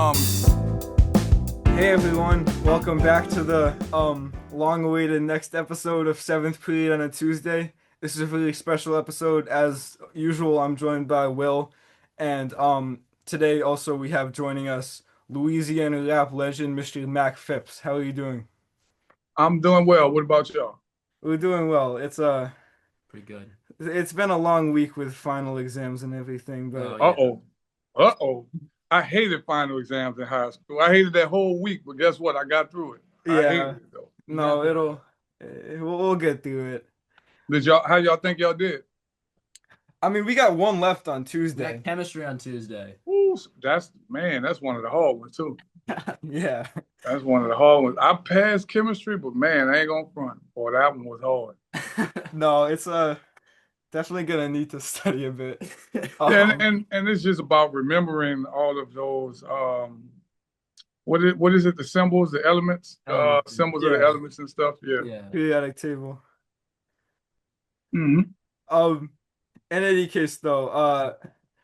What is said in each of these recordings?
Hey everyone, welcome back to the long-awaited next episode of Seventh Period on a Tuesday. This is a really special episode. As usual, I'm joined by Will, and today also we have joining us Louisiana rap legend Mr. Mac Phipps. How are you doing? I'm doing well. What about y'all? We're doing well. Pretty good. It's been a long week with final exams and everything, Oh but yeah. Uh-oh. Uh-oh. I hated final exams in high school. I hated that whole week, but guess what? I got through it. I hated yeah, it though. You got no, we'll get through it. How y'all think y'all did? I mean, we got one left on we Tuesday. got chemistry on Tuesday. Ooh, that's one of the hard ones too. Yeah. That's one of the hard ones. I passed chemistry, but man, I ain't gonna front. Boy, that one was hard. No, it's definitely gonna need to study a bit. Yeah, Um, and it's just about remembering all of those what is it, the symbols, the elements, Elements. symbols of the yeah, elements and stuff. Yeah. Yeah. periodic table. Hmm. Um, in any case though,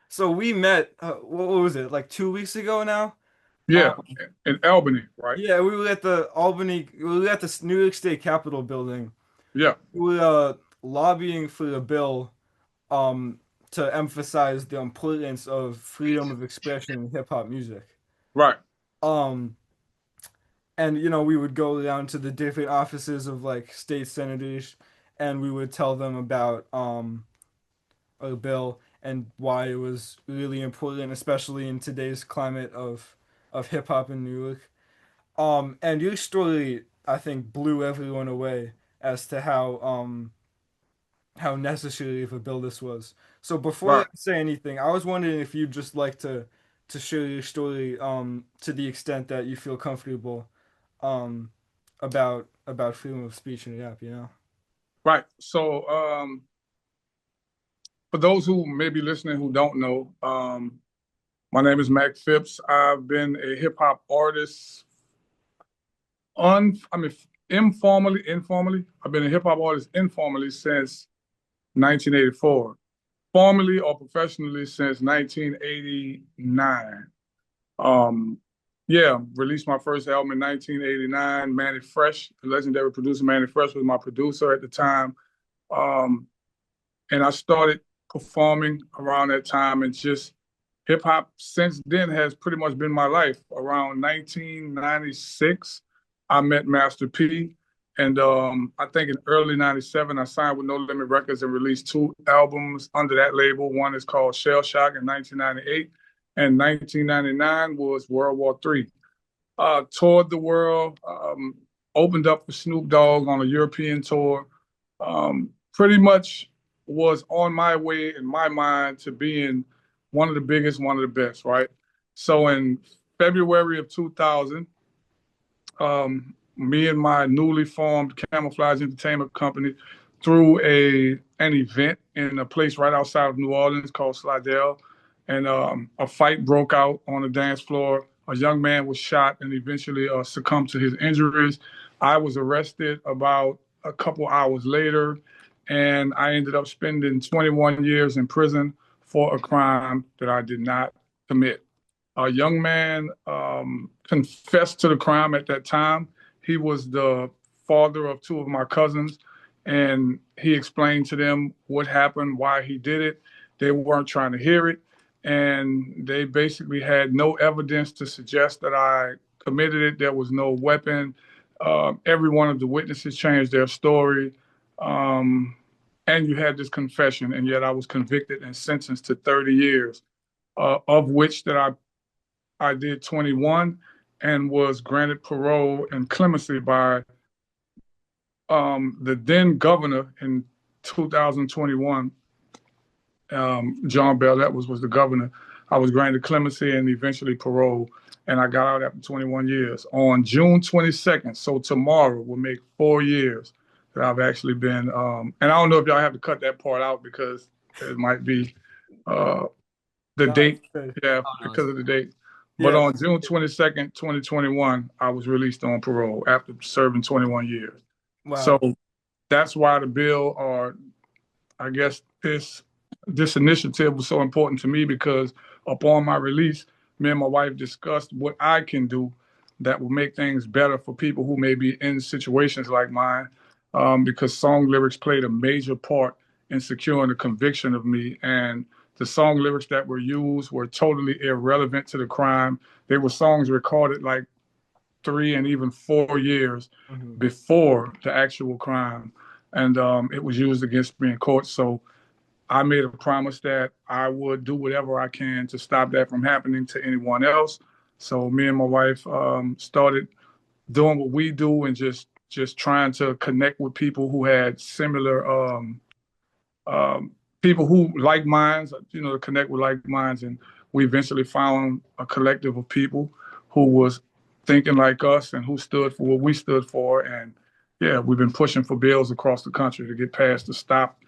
so we met, what was it, like 2 weeks ago now? Yeah. Um, In Albany, right? yeah, we were at the New York State Capitol building. Yeah. We were lobbying for a bill, um, to emphasize the importance of freedom of expression in hip hop music. Right. Um, and we would go down to the different offices of like state senators, and we would tell them about a bill and why it was really important, especially in today's climate of hip hop in New York. And your story, I think, blew everyone away as to how necessary of a bill this was. So before I Right. say anything, I was wondering if you'd just like to share your story to the extent that you feel comfortable um about freedom of speech and rap, you know? Right. So, for those who may be listening who don't know, my name is Mac Phipps. I've been a hip hop artist I mean, informally. I've been a hip hop artist informally since 1984. Formally or professionally since 1989. Um, yeah, released my first album in 1989. Manny Fresh, the legendary producer Manny Fresh was my producer at the time. Um, and I started performing around that time, and just hip hop since then has pretty much been my life. Around 1996, I met Master P, and I think in early '97 I signed with No Limit Records and released two albums under that label. One is called Shell Shock in 1998, and 1999 was World War III. Toured the world, opened up for Snoop Dogg on a European tour. Pretty much was on my way in my mind to being one of the biggest, one of the best, right? So in February of 2000, me and my newly formed Camouflage Entertainment Company threw an event in a place right outside of New Orleans called Slidell, and a fight broke out on the dance floor. A young man was shot and eventually succumbed to his injuries. I was arrested about a couple hours later, and I ended up spending 21 years in prison for a crime that I did not commit. A young man confessed to the crime at that time. He was the father of two of my cousins, and he explained to them what happened, why he did it. They weren't trying to hear it, and they basically had no evidence to suggest that I committed it. There was no weapon. Every one of the witnesses changed their story. Um, and you had this confession, and yet I was convicted and sentenced to 30 years, of which that I did 21 and was granted parole and clemency by the then governor in 2021. John Bell, that was the governor. I was granted clemency and eventually parole, and I got out after 21 years. On June 22nd, so tomorrow will make 4 years that I've actually been, and I don't know if y'all have to cut that part out because it might be uh, the No, it's date, good. yeah, Oh no, because of the date. But Yeah. on June 22nd, 2021, I was released on parole after serving 21 years. So Wow. that's why the bill, or I guess this initiative was so important to me, because upon my release, me and my wife discussed what I can do that will make things better for people who may be in situations like mine, because song lyrics played a major part in securing the conviction of me. And the song lyrics that were used were totally irrelevant to the crime. They were songs recorded like 3 and even 4 years Hmm. before the actual crime. And it was used against me in court. So I made a promise that I would do whatever I can to stop that from happening to anyone else. So me and my wife started doing what we do and just trying to connect with people who had similar um, people who like minds, to connect with like minds. And we eventually found a collective of people who was thinking like us and who stood for what we stood for. And yeah, we've been pushing for bills across the country to get passed to stop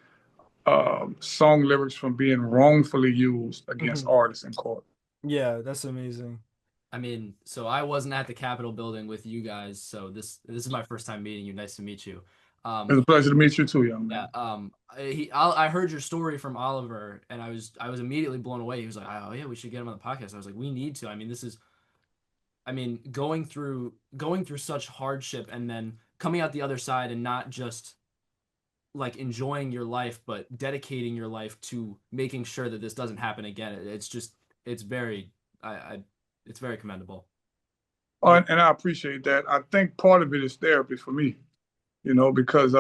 song lyrics from being wrongfully used against Hmm. artists in court. Yeah, that's amazing. I mean, so I wasn't at the Capitol building with you guys, so this is my first time meeting you. Nice to meet you. It's Um, a pleasure to meet you too, young yeah, man. I heard your story from Oliver, and I was immediately blown away. He was like, "Oh yeah, we should get him on the podcast." I was like, "We need to." I mean, I mean, going through such hardship and then coming out the other side and not just like enjoying your life, but dedicating your life to making sure that this doesn't happen again. It's just it's very I it's very commendable. Oh, and I appreciate that. I think part of it is therapy for me, because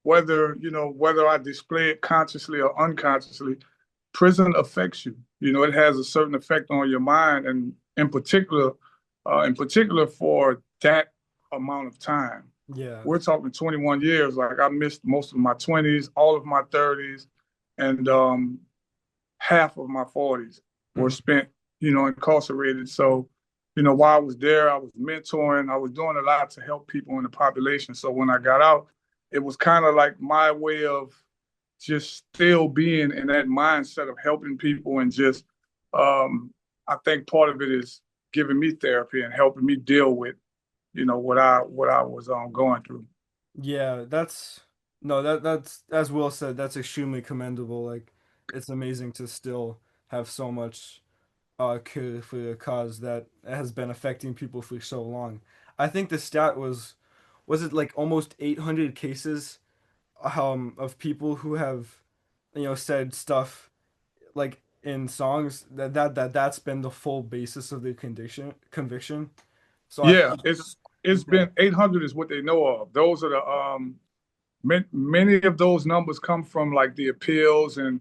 whether I display it consciously or unconsciously, prison affects you. It has a certain effect on your mind, and in particular for that amount of time. Yeah. We're talking 21 years. Like I missed most of my 20s, all of my 30s, and half of my 40s were Hmm. spent, incarcerated. So, while I was there, I was mentoring, I was doing a lot to help people in the population. So when I got out, it was kind of like my way of just still being in that mindset of helping people and just, I think part of it is giving me therapy and helping me deal with, what I was going through. Yeah, that's no, that's as Will said, that's extremely commendable. Like it's amazing to still have so much care for a cause that has been affecting people for so long. I think the stat was it like almost 800 cases of people who have said stuff like in songs that's been the full basis of the conviction. So I Yeah, think it's yeah. been 800 is what they know of. Those are the many of those numbers come from like the appeals and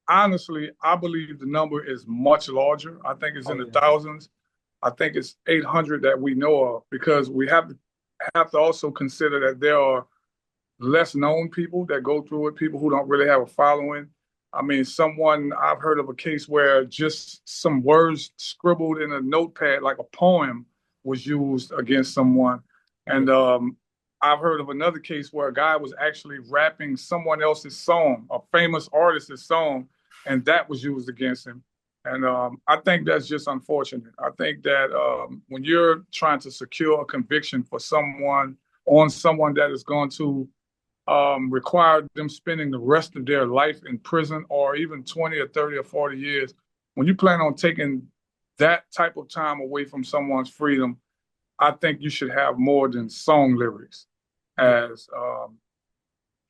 honestly, I believe the number is much larger. I think it's Oh in the yeah. thousands. I think it's 800 that we know of because we have to also consider that there are less known people that go through it, people who don't really have a following. I mean, I've heard of a case where just some words scribbled in a notepad, like a poem, was used against someone. Yeah. And I've heard of another case where a guy was actually rapping someone else's song, a famous artist's song, and that was used against him. And I think that's just unfortunate. I think that when you're trying to secure a conviction for someone that is going to require them spending the rest of their life in prison or even 20 or 30 or 40 years, when you plan on taking that type of time away from someone's freedom, I think you should have more than song lyrics Yeah, as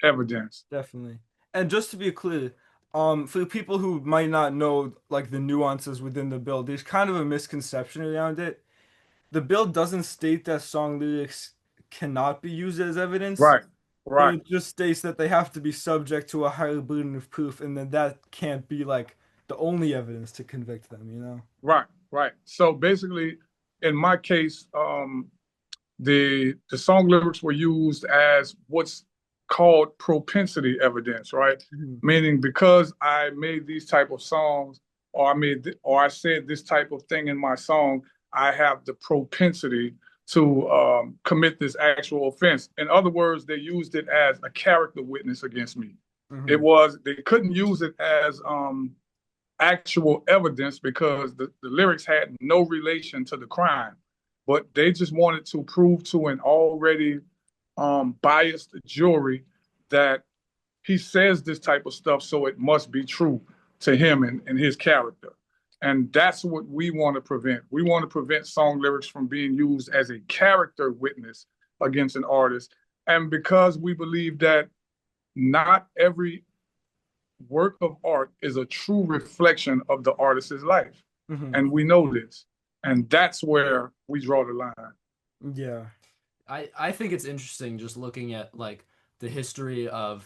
evidence. definitely. And just to be clear, for the people who might not know like the nuances within the bill, there's kind of a misconception around it. The bill doesn't state that song lyrics cannot be used as evidence, Right, but right, it just states that they have to be subject to a higher burden of proof, and then that can't be like the only evidence to convict them, you know? right, right. So basically, in my case, the song lyrics were used as what's called propensity evidence, right? Mhm. Meaning because I made these type of songs or I said this type of thing in my song, I have the propensity to commit this actual offense. In other words, they used it as a character witness against me. Mhm. They couldn't use it as actual evidence because the lyrics had no relation to the crime, but they just wanted to prove to an already biased jury that he says this type of stuff, so it must be true. to him and his character. And that's what we want to prevent. We want to prevent song lyrics from being used as a character witness against an artist. And because we believe that not every work of art is a true reflection of the artist's life. Hmm. And we know this. And that's where we draw the line. Yeah. I think it's interesting just looking at like the history of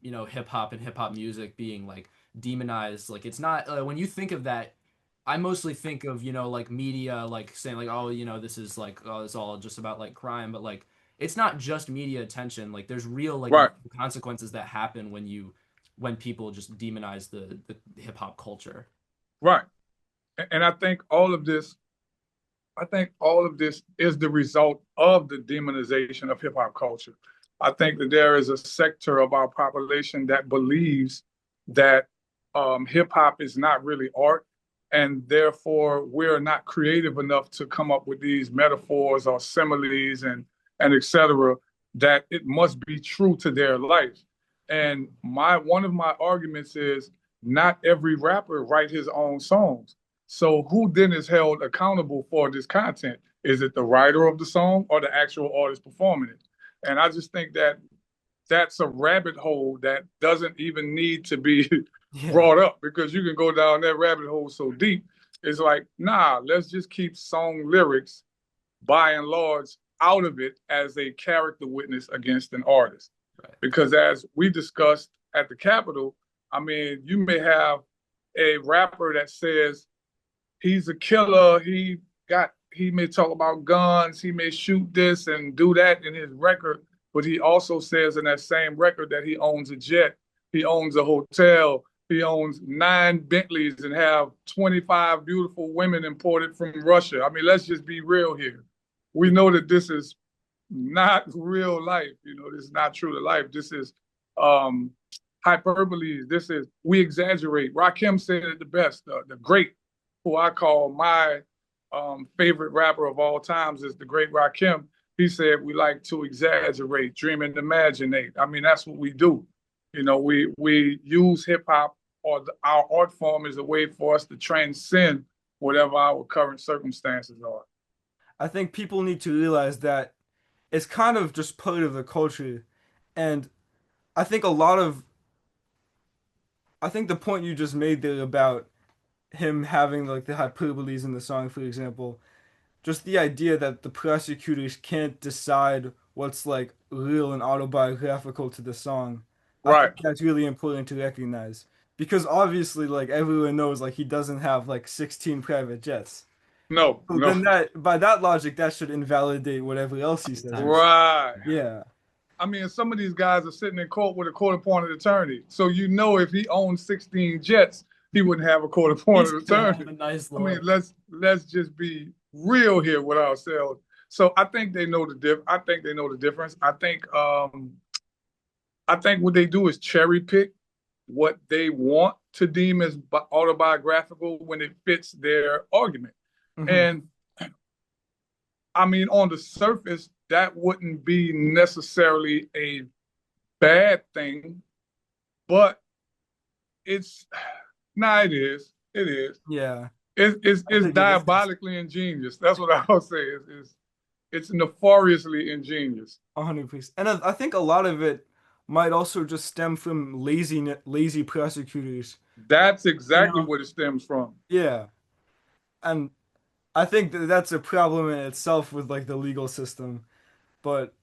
you know, hip hop and hip hop music being like demonized. Like it's not when you think of that, I mostly think of, you know, like media like saying like, oh, you know, this is like, oh, it's all just about like crime, but like it's not just media attention. Like there's real like Right, consequences that happen when people just demonize the hip hop culture. right. And I think all of this is the result of the demonization of hip hop culture. I think that there is a sector of our population that believes that hip hop is not really art, and therefore we're not creative enough to come up with these metaphors or similes and etc. That it must be true to their life. And my one of my arguments is not every rapper write his own songs. So who then is held accountable for this content? Is it the writer of the song or the actual artist performing it? And I just think that that's a rabbit hole that doesn't even need to be Yeah. brought up because you can go down that rabbit hole so deep. It's like, nah, let's just keep song lyrics by and large out of it as a character witness against an artist. Right. Because as we discussed at the Capitol, I mean, you may have a rapper that says, he's a killer. He may talk about guns. He may shoot this and do that in his record, but he also says in that same record that he owns a jet, he owns a hotel, he owns 9 Bentleys and have 25 beautiful women imported from Russia. I mean, let's just be real here. We know that this is not real life. You know, this is not true to life. This is um, hyperbole. This is we exaggerate. Rakim said it the best. The great, who I call my favorite rapper of all times, is the great Rakim. He said we like to exaggerate, dream, and imaginate. I mean, that's what we do. You know, we use hip hop or our art form as a way for us to transcend whatever our current circumstances are. I think people need to realize that it's kind of just part of the culture. And I think a lot of, I think the point you just made there about him having like the hyperboles in the song, for example, just the idea that the prosecutors can't decide what's like real and autobiographical to the song. I Right. think that's really important to recognize because obviously like everyone knows like he doesn't have like 16 private jets. No, So no. then that by that logic that should invalidate whatever else he says. Times. Right. Yeah. I mean, some of these guys are sitting in court with a court-appointed attorney. So you know if he owned 16 jets, he wouldn't have a He's court-appointed gonna have attorney. a nice I mean, lawyer. let's just be real here with ourselves. So I think they know the I think they know the difference. I think what they do is cherry pick what they want to deem as autobiographical when it fits their argument. Hmm. And I mean, on the surface, that wouldn't be necessarily a bad thing, but it's nah, it is. It is. Yeah. I It's think it is. diabolically ingenious. That's what I'll say. It's nefariously ingenious. 100%. And I think a lot of it might also just stem from lazy prosecutors. That's You exactly know? what it stems from. Yeah. And I think that that's a problem in itself with like the legal system, but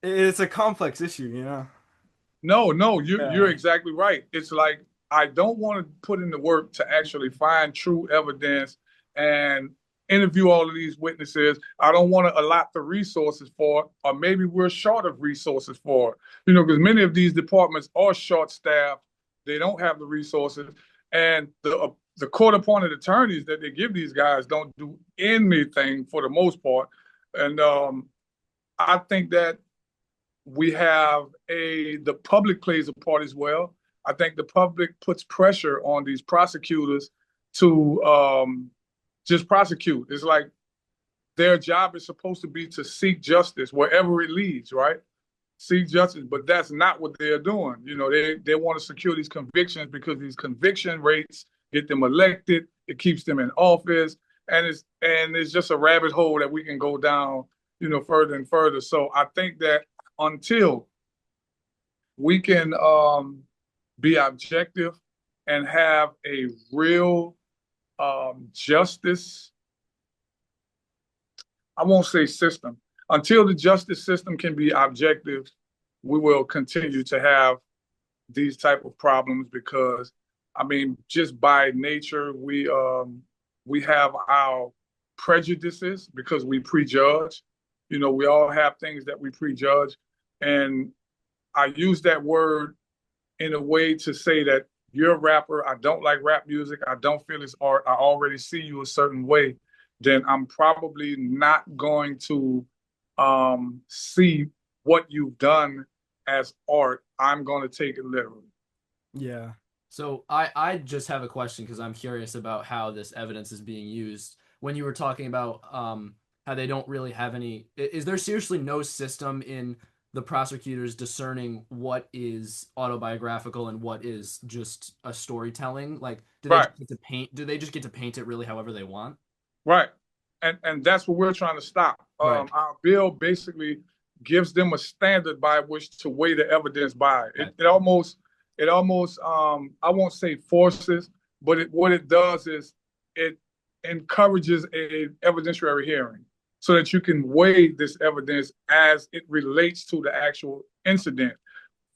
it's a complex issue, you know? No, no, you're Yeah. exactly right. It's like I don't want to put in the work to actually find true evidence and interview all of these witnesses. I don't want to allot the resources for it, or maybe we're short of resources for it. You know, because many of these departments are short staffed. They don't have the resources, and the court appointed attorneys that they give these guys don't do anything for the most part. And I think that we have the public plays a part as well. I think the public puts pressure on these prosecutors to just prosecute. It's like their job is supposed to be to seek justice wherever it leads, right? seek justice, but that's not what they're doing. They want to secure these convictions because these conviction rates get them elected. It keeps them in office, and it's just a rabbit hole that we can go down, further and further. So I think that until we can be objective and have a real justice, I won't say system. Until the justice system can be objective, we will continue to have these type of problems because, I mean, just by nature, we have our prejudices because we prejudge. We all have things that we prejudge, and I use that word in a way to say that you're a rapper. I don't like rap music. I don't feel it's art. I already see you a certain way. Then I'm probably not going to see what you've done as art. I'm going to take it literally. Yeah. So I just have a question because I'm curious about how this evidence is being used. When you were talking about how they don't really have any, is there seriously no system in the prosecutors discerning what is autobiographical and what is just a storytelling? Like, do they Right, just get to paint? Do they just get to paint it really however they want? right. And that's what we're trying to stop. Right. Our bill basically gives them a standard by which to weigh the evidence by. Okay. It almost I won't say forces, but what it does is it encourages a evidentiary hearing so that you can weigh this evidence as it relates to the actual incident.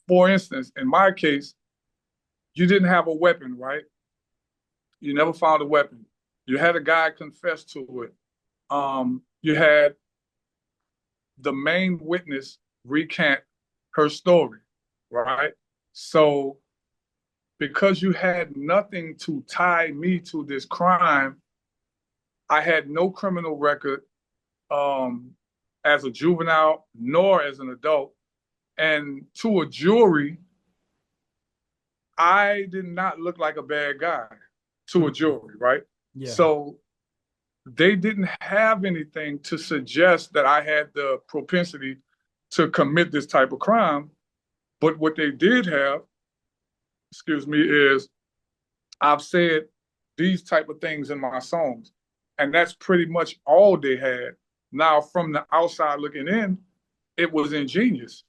For instance, in my case, you didn't have a weapon, right? You never found a weapon. You had a guy confess to it. You had the main witness recant her story, right? So because you had nothing to tie me to this crime, I had no criminal record as a juvenile nor as an adult. And to a jury, I did not look like a bad guy to a jury, right? Yeah. So they didn't have anything to suggest that I had the propensity to commit this type of crime. But what they did have, excuse me, is I've said these type of things in my songs. And that's pretty much all they had. Now, from the outside looking in, it was ingenious.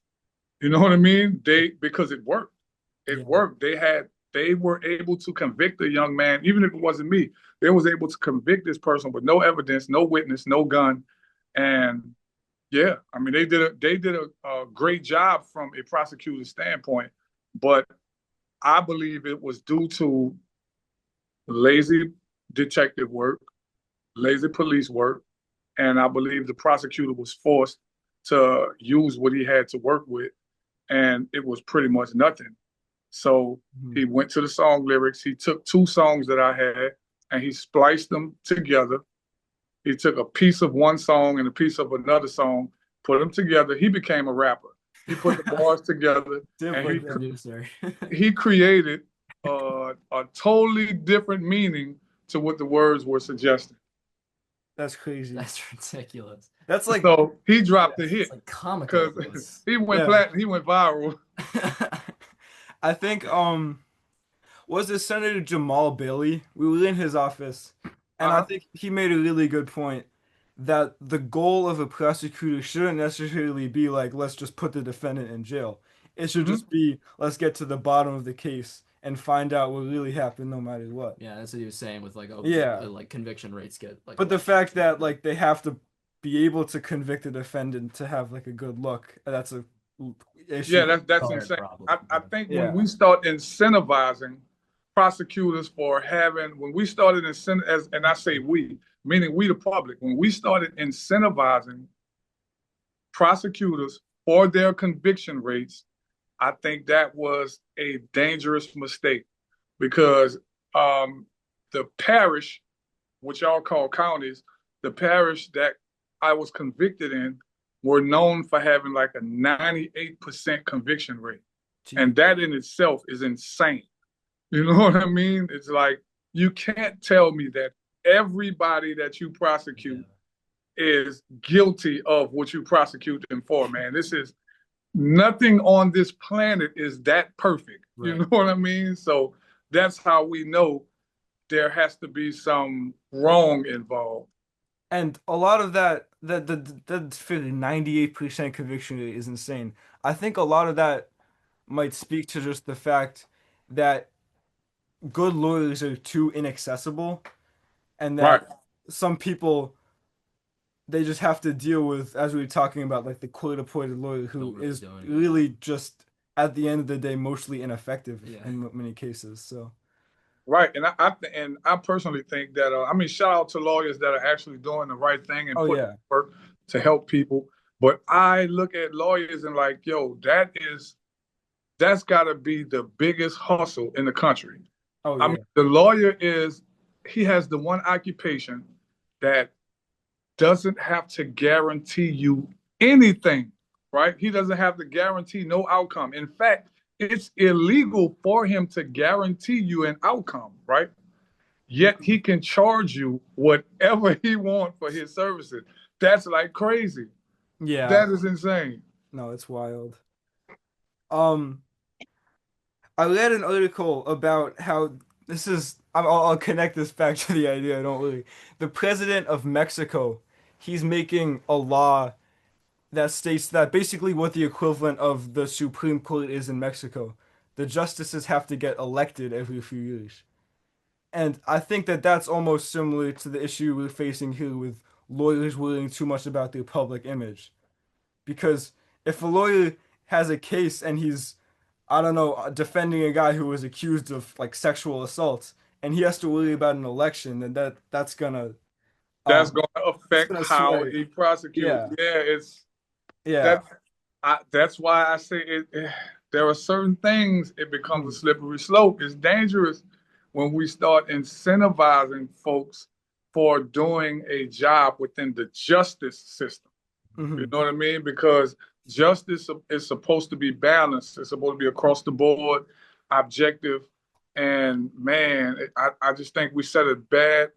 You know what I mean? Because it worked. It Yeah. worked. They were able to convict a young man, even if it wasn't me. They was able to convict this person with no evidence, no witness, no gun, and yeah, I mean they did a great job from a prosecutor's standpoint, but I believe it was due to lazy detective work, lazy police work, and I believe the prosecutor was forced to use what he had to work with, and it was pretty much nothing. So Mhm. he went to the song lyrics. He took two songs that I had and he spliced them together. He took a piece of one song and a piece of another song, put them together. He became a rapper. He put the bars together and Simple. Great producer. he created a totally different meaning to what the words were suggesting. That's crazy. That's ridiculous. That's like, So he dropped the It's hit like comical because at least. he went yeah. platinum. He went viral. I think was it Senator Jamal Bailey? We were in his office, and I Uh-huh. think he made a really good point that the goal of a prosecutor shouldn't necessarily be like, let's just put the defendant in jail. It should Mm-hmm. just be, let's get to the bottom of the case and find out what really happened, no matter what. Yeah, that's what he was saying with like, oh, Yeah, like conviction rates get like a but the lot. fact that like they have to be able to convict a defendant to have like a good look, that's a issue. Yeah, that's Hard insane. problem. I think when Yeah, we start incentivizing prosecutors for when we started and I say we, meaning we the public, when we started incentivizing prosecutors for their conviction rates, I think that was a dangerous mistake because um, the parish, which y'all call counties, the parish that I was convicted in were known for having like a 98% conviction rate. gee, And that in itself is insane. You know what I mean? It's like, you can't tell me that everybody that you Yeah. prosecute is guilty of what you prosecute them for, man. nothing on this planet is that perfect. You Right. know what I mean? So that's how we know there has to be some wrong involved. And a lot of that 98% conviction rate is insane. I think a lot of that might speak to just the fact that good lawyers are too inaccessible, and Right. that some people they just have to deal with, as we were talking about, like the court-appointed lawyer Don't who really is do anything. really just at the end of the day mostly ineffective Yeah. in many cases. So, Right. And I personally think that I mean, shout out to lawyers that are actually doing the right thing and oh putting yeah, work to help people. But I look at lawyers and like, yo, that's got to be the biggest hustle in the country. oh I mean, yeah, the lawyer he has the one occupation that doesn't have to guarantee you anything, right? He doesn't have to guarantee no outcome. In fact, it's illegal for him to guarantee you an outcome, right? Yet he can charge you whatever he wants for his services. That's like crazy. yeah. That is insane. No, it's wild. Um, I read an article about how this is. I'll connect this back to the idea. Don't worry. The president of Mexico, he's making a law that states that basically what the equivalent of the Supreme Court is in Mexico. The justices have to get elected every few years. And I think that that's almost similar to the issue we're facing here with lawyers worrying too much about their public image. Because if a lawyer has a case and he's, I don't know, defending a guy who was accused of like sexual assault and he has to worry about an election, then That's um going to that's affect gonna how sway. he prosecutes. Yeah. Yeah, it's Yeah. that. That's why I say there are certain things it becomes a Mhm. slippery slope. It's dangerous when we start incentivizing folks for doing a job within the justice system. You Mhm. know what I mean? Because justice is supposed to be balanced. It's supposed to be across the board, objective. And man, I just think we set a bad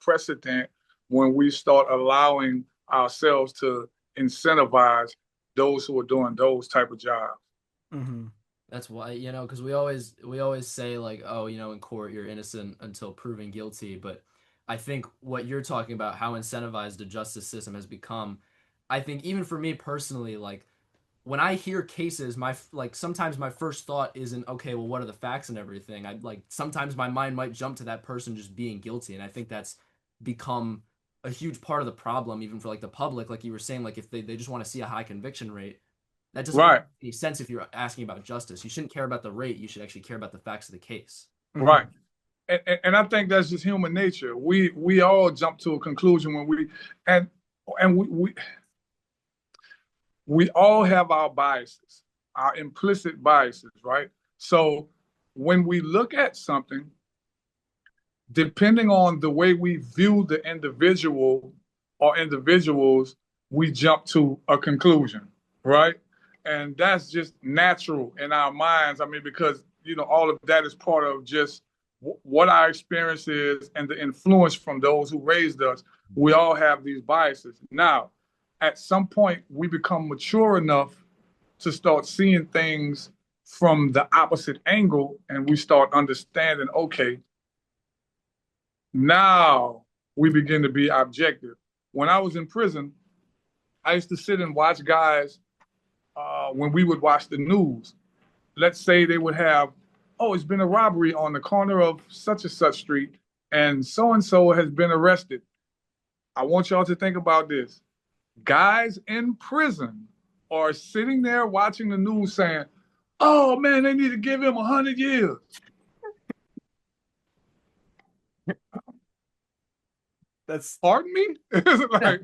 precedent when we start allowing ourselves to incentivize those who are doing those type of jobs. Mhm. That's why, because we always say like, oh, in court you're innocent until proven guilty, but I think what you're talking about, how incentivized the justice system has become, I think even for me personally, like when I hear cases, sometimes my first thought isn't okay, well, what are the facts and everything. I like sometimes my mind might jump to that person just being guilty, and I think that's become a huge part of the problem, even for like the public, like you were saying, like if they just want to see a high conviction rate, that doesn't really Right, make any sense if you're asking about justice. You shouldn't care about the rate. You should actually care about the facts of the case. right. Mhm. And I think that's just human nature. We all jump to a conclusion when and and we all have our biases, our implicit biases, right? So when we look at something, depending on the way we view the individual or individuals, we jump to a conclusion, right? And that's just natural in our minds. I mean, because all of that is part of just what our experience is and the influence from those who raised us. We all have these biases. Now, at some point, we become mature enough to start seeing things from the opposite angle, and we start understanding, okay, now we begin to be objective. When I was in prison, I used to sit and watch guys when we would watch the news. Let's say they would have, oh, it's been a robbery on the corner of such and such street, and so has been arrested. I want y'all to think about this. Guys in prison are sitting there watching the news saying, oh man, they need to give him 100 years. That's Pardon me? It's like,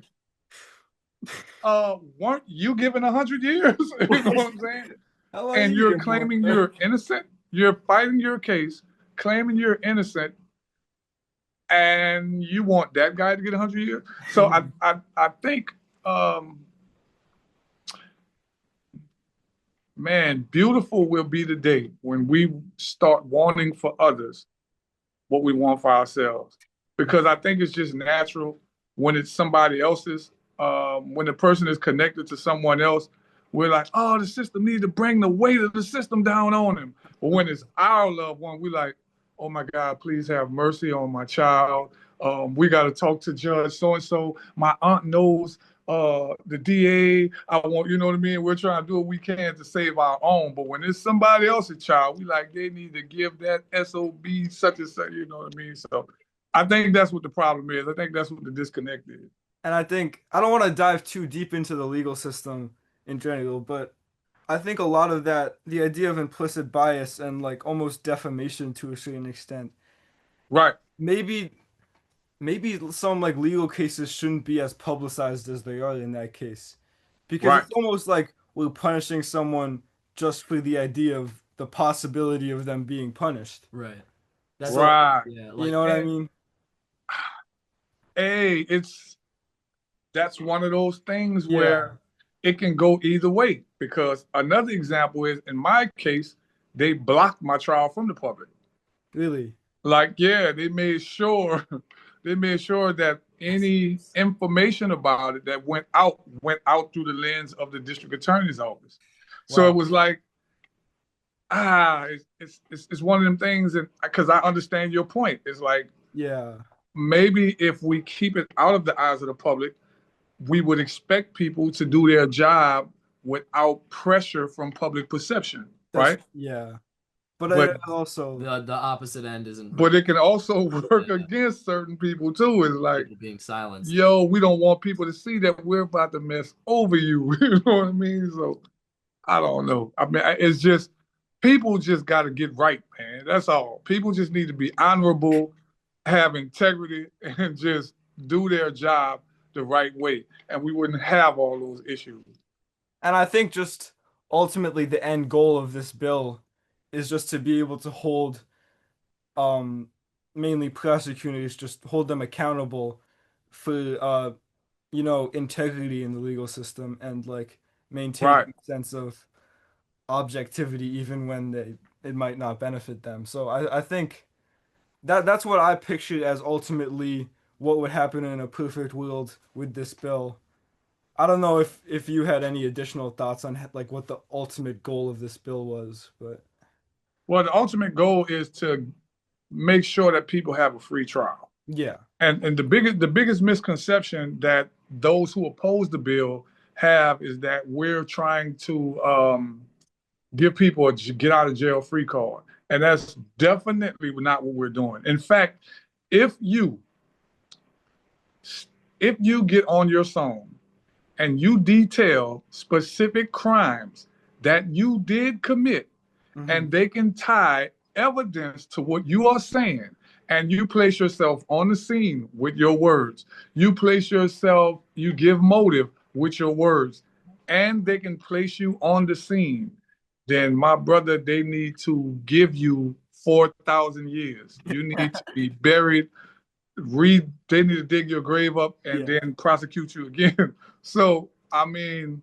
weren't you given 100 years? You know what I'm saying? how long And you you're here for? claiming you're innocent. You're fighting your case, claiming you're innocent, and you want that guy to get 100 years. So I think, um, man, beautiful will be the day when we start wanting for others what we want for ourselves, because I think it's just natural when it's somebody else's. When the person is connected to someone else, we're like, oh, the system needs to bring the weight of the system down on him. But when it's our loved one, we like, oh my God, please have mercy on my child. We got to talk to Judge so and so. My aunt knows the DA. I want, you know what I mean? We're trying to do what we can to save our own. But when it's somebody else's child, we like, they need to give that SOB such and such, you know what I mean? So I think that's what the problem is. I think that's what the disconnect is. And I think I don't want to dive too deep into the legal system in general, but I think a lot of that, the idea of implicit bias and like almost defamation to a certain extent, Right, maybe some like legal cases shouldn't be as publicized as they are in that case. Because right, it's almost like we're punishing someone just for the idea of the possibility of them being punished. Right. That's So, right. yeah, you like know what I And mean? hey, that's one of those things Yeah, where it can go either way. Because another example is in my case, they blocked my trial from the public. really. Like, yeah, they made sure they made sure that any information about it that went out through the lens of the district attorney's office. So it Wow. was like, it's one of them things, and because I understand your point, it's like Yeah. maybe if we keep it out of the eyes of the public, we would expect people to do their job without pressure from public perception, That's right? yeah. But I But also the opposite end isn't but right. it can also work Yeah, against certain people too. It's like, people being silenced. yo, we don't want people to see that we're about to mess over you. You know what I mean? So I don't know. I mean, it's just people just got to get right, man. That's all. People just need to be honorable, have integrity, and just do their job the right way, and we wouldn't have all those issues. and I think just ultimately the end goal of this bill is just to be able to hold um mainly prosecutors, just hold them accountable for integrity in the legal system and like maintaining Right. a sense of objectivity even when it might not benefit them. So I think that's what I pictured as ultimately what would happen in a perfect world with this bill. I don't know if you had any additional thoughts on like what the ultimate goal of this bill was, but Well, the ultimate goal is to make sure that people have a free trial. yeah. And the biggest misconception that those who oppose the bill have is that we're trying to give people a get out of jail free card, and that's definitely not what we're doing. In fact, if you if you get on your song and you detail specific crimes that you did commit, Hmm. and they can tie evidence to what you are saying, and you place yourself on the scene with your words, you give motive with your words, and they can place you on the scene, then my brother, they need to give you 4,000 years. You need to be buried. They need to dig your grave up and Yeah. then prosecute you again. So I mean,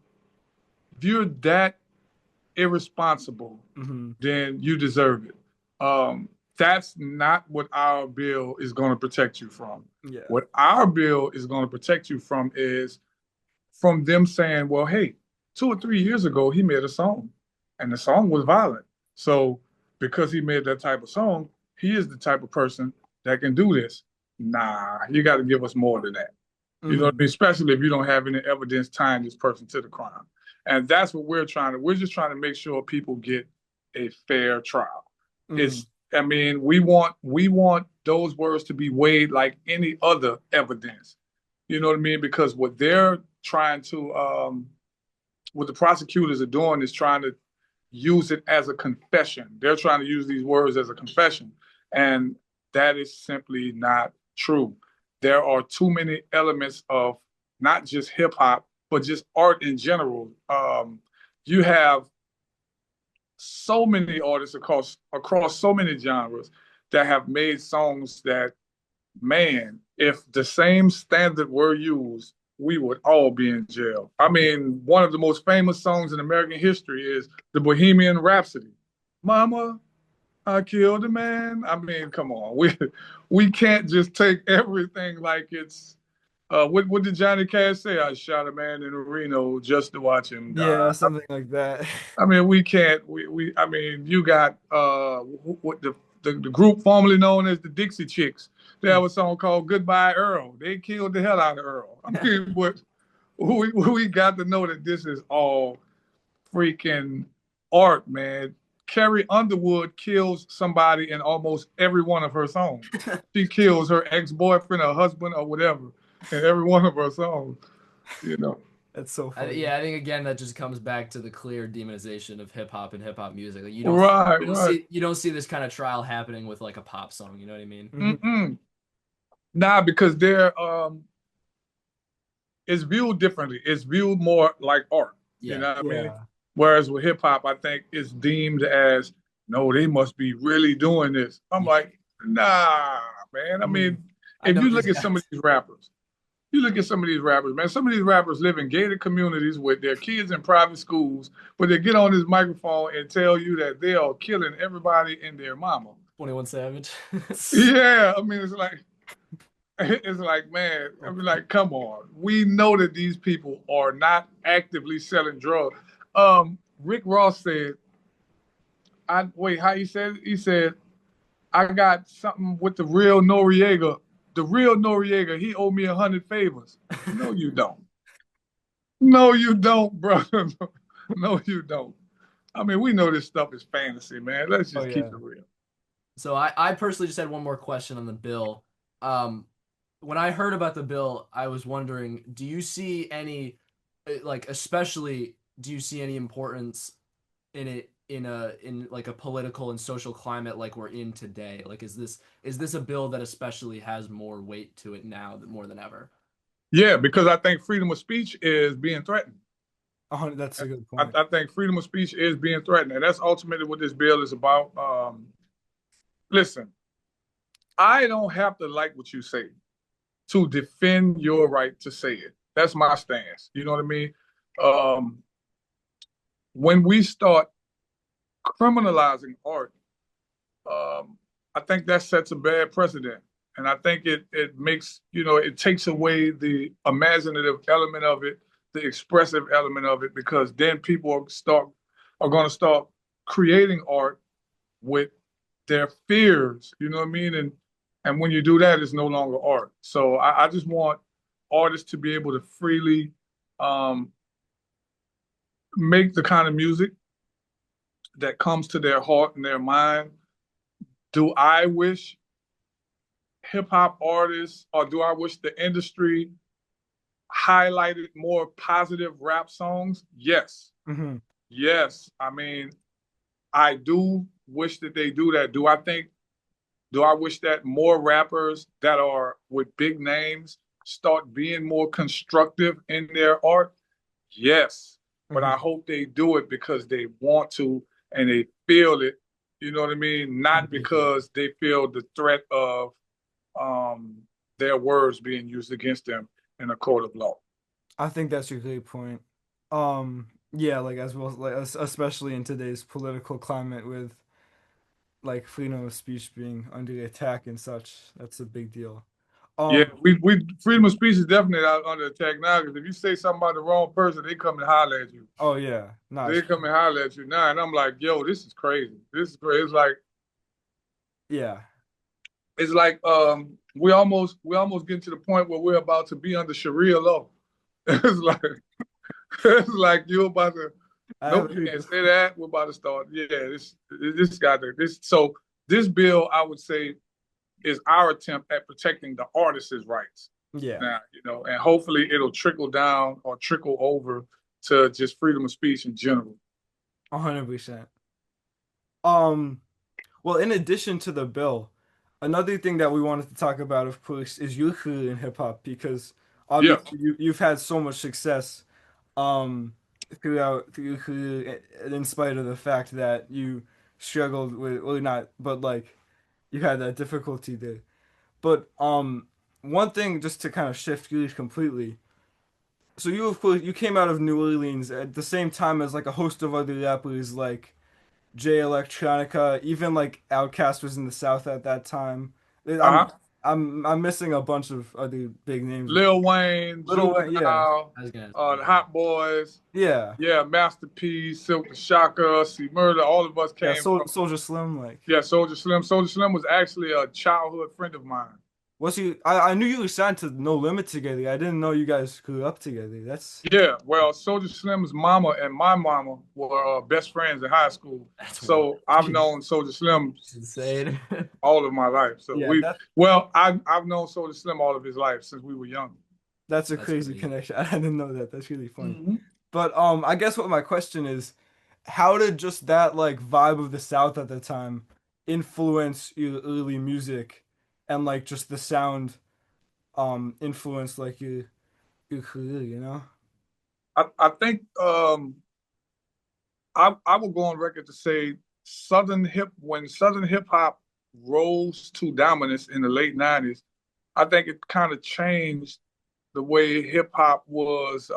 if you're that irresponsible, Hmm. then you deserve it. That's not what our bill is going to protect you from. Yeah. What our bill is going to protect you from is from them saying, well, hey, 2 or 3 years ago, he made a song and the song was violent. So because he made that type of song, he is the type of person that can do this. Nah, you got to give us more than that. You know what I Hmm. mean? Especially if you don't have any evidence tying this person to the crime. And that's what we're just trying to make sure people get a fair trial. Hmm. It's, I mean, we want those words to be weighed like any other evidence. You know what I mean? Because what the prosecutors are doing is trying to use it as a confession. They're trying to use these words as a confession. And that is simply not true. There are too many elements of not just hip hop, but just art in general. You have so many artists across so many genres that have made songs that, man, if the same standard were used, we would all be in jail. I mean, one of the most famous songs in American history is the Bohemian Rhapsody. Mama, I killed a man. I mean, come on. We can't just take everything like it's what did Johnny Cash say? I shot a man in Reno just to watch him Yeah, die. something like that. I mean, we can't. We I mean, you got what the group formerly known as the Dixie Chicks. They have a song called "Goodbye Earl." They killed the hell out of Earl. I mean, but we got to know that this is all freaking art, man. Carrie Underwood kills somebody in almost every one of her songs. She kills her ex-boyfriend, her husband, or whatever in every one of her songs. You know. That's so funny. Yeah, I think again that just comes back to the clear demonization of hip hop and hip hop music. Like Right, right. you don't see this kind of trial happening with like a pop song. You know what I mean? Hmm. Mm-mm. Nah, because they're it's viewed differently. It's viewed more like art. You Yeah. know what I mean? Yeah. Whereas with hip hop, I think it's deemed as no, they must be really doing this. I'm Yeah. like, nah, man. I Hmm. mean, I if know you these look at some of guys. these rappers, you look at some of these rappers, man. Some of these rappers live in gated communities with their kids in private schools, but they get on this microphone and tell you that they are killing everybody and their mama. 21 Savage. Yeah, I mean, it's like it's like, man, I mean, like, come on. We know that these people are not actively selling drugs. Rick Ross said, I wait, how he said it? He said, I got something with the real Noriega. The real Noriega, he owed me 100 favors. No, you don't. No, you don't, brother. No, you don't. I mean, we know this stuff is fantasy, man. Let's Oh just keep yeah. it real. So I personally just had one more question on the bill. When I heard about the bill, I was wondering, do you see any, like, especially, do you see any importance in it in like a political and social climate like we're in today? Like, is this a bill that especially has more weight to it now than more than ever? Yeah, because I think freedom of speech is being threatened. That's a good I, point. I think freedom of speech is being threatened, and that's ultimately what this bill is about. Listen, I don't have to like what you say to defend your right to say it. That's my stance. You know what I mean? Um, when we start criminalizing art, I think that sets a bad precedent. And I think it makes, it takes away the imaginative element of it, the expressive element of it, because then people are going to start creating art with their fears. You know what I mean? And when you do that, it's no longer art. So I just want artists to be able to freely um, make the kind of music that comes to their heart and their mind. Do I wish hip hop artists, or do I wish the industry highlighted more positive rap songs? Yes. Hmm. Yes. I mean, I do wish that they do that. Do I wish that more rappers that are with big names start being more constructive in their art? Yes. But I Hmm. hope they do it because they want to and they feel it. You know what I mean? Not because they feel the threat of um, their words being used against them in a court of law. I think that's a great point. Yeah, like as well, like especially in today's political climate with like freedom of speech being under attack and such, that's a big deal. Yeah, Um, we freedom of speech is definitely out under attack now because if you say something about the wrong person, they come and holler at you. oh yeah, no, They come and holler at you now, and I'm like, yo, this is crazy. This is crazy. yeah, It's like we almost get to the point where we're about to be under Sharia law. It's like it's like you're about to. I Nope, have you heard, can't say that. We're about to start. Yeah, this got to this. So this bill, I would say, is our attempt at protecting the artist's rights. yeah, Now, and hopefully it'll trickle down or trickle over to just freedom of speech in general. 100%. Um, well, in addition to the bill, another thing that we wanted to talk about, of course, is ukulele in hip hop because Yeah. obviously you've had so much success throughout through your career, in spite of the fact that you struggled with, well, not, but like you had that difficulty there. But one thing just to kind of shift gears completely. So you of course you came out of New Orleans at the same time as like a host of other rappers like Jay Electronica, even like Outkast was in the South at that time. I'm Uh-huh. I'm missing a bunch of other big names. Lil Wayne, Little Wayne, yeah, Juvenile, I was gonna the say that. Hot Boys, yeah, yeah, Master P, Silk the Shocker, C Murder. All of us yeah. came from. Soldier Slim, like, Yeah, Soldier Slim. Soldier Slim was actually a childhood friend of mine. was he? I knew you were signed to No Limit together. I didn't know you guys grew up together. That's Yeah, well, Soldier Slim's mama and my mama were best friends in high school. That's wild. So I've jeez. known Soldier Slim It's insane. all of my life. So Yeah, I've known Soldier Slim all of his life since we were young. that's a That's crazy crazy. connection. I didn't know that. That's really funny. Hmm. But I guess what my question is, how did just that like vibe of the South at the time influence your early music and like just the sound influence like your career, you know? I think I will go on record to say when Southern hip hop rose to dominance in the late '90s, I think it kind of changed the way hip hop was.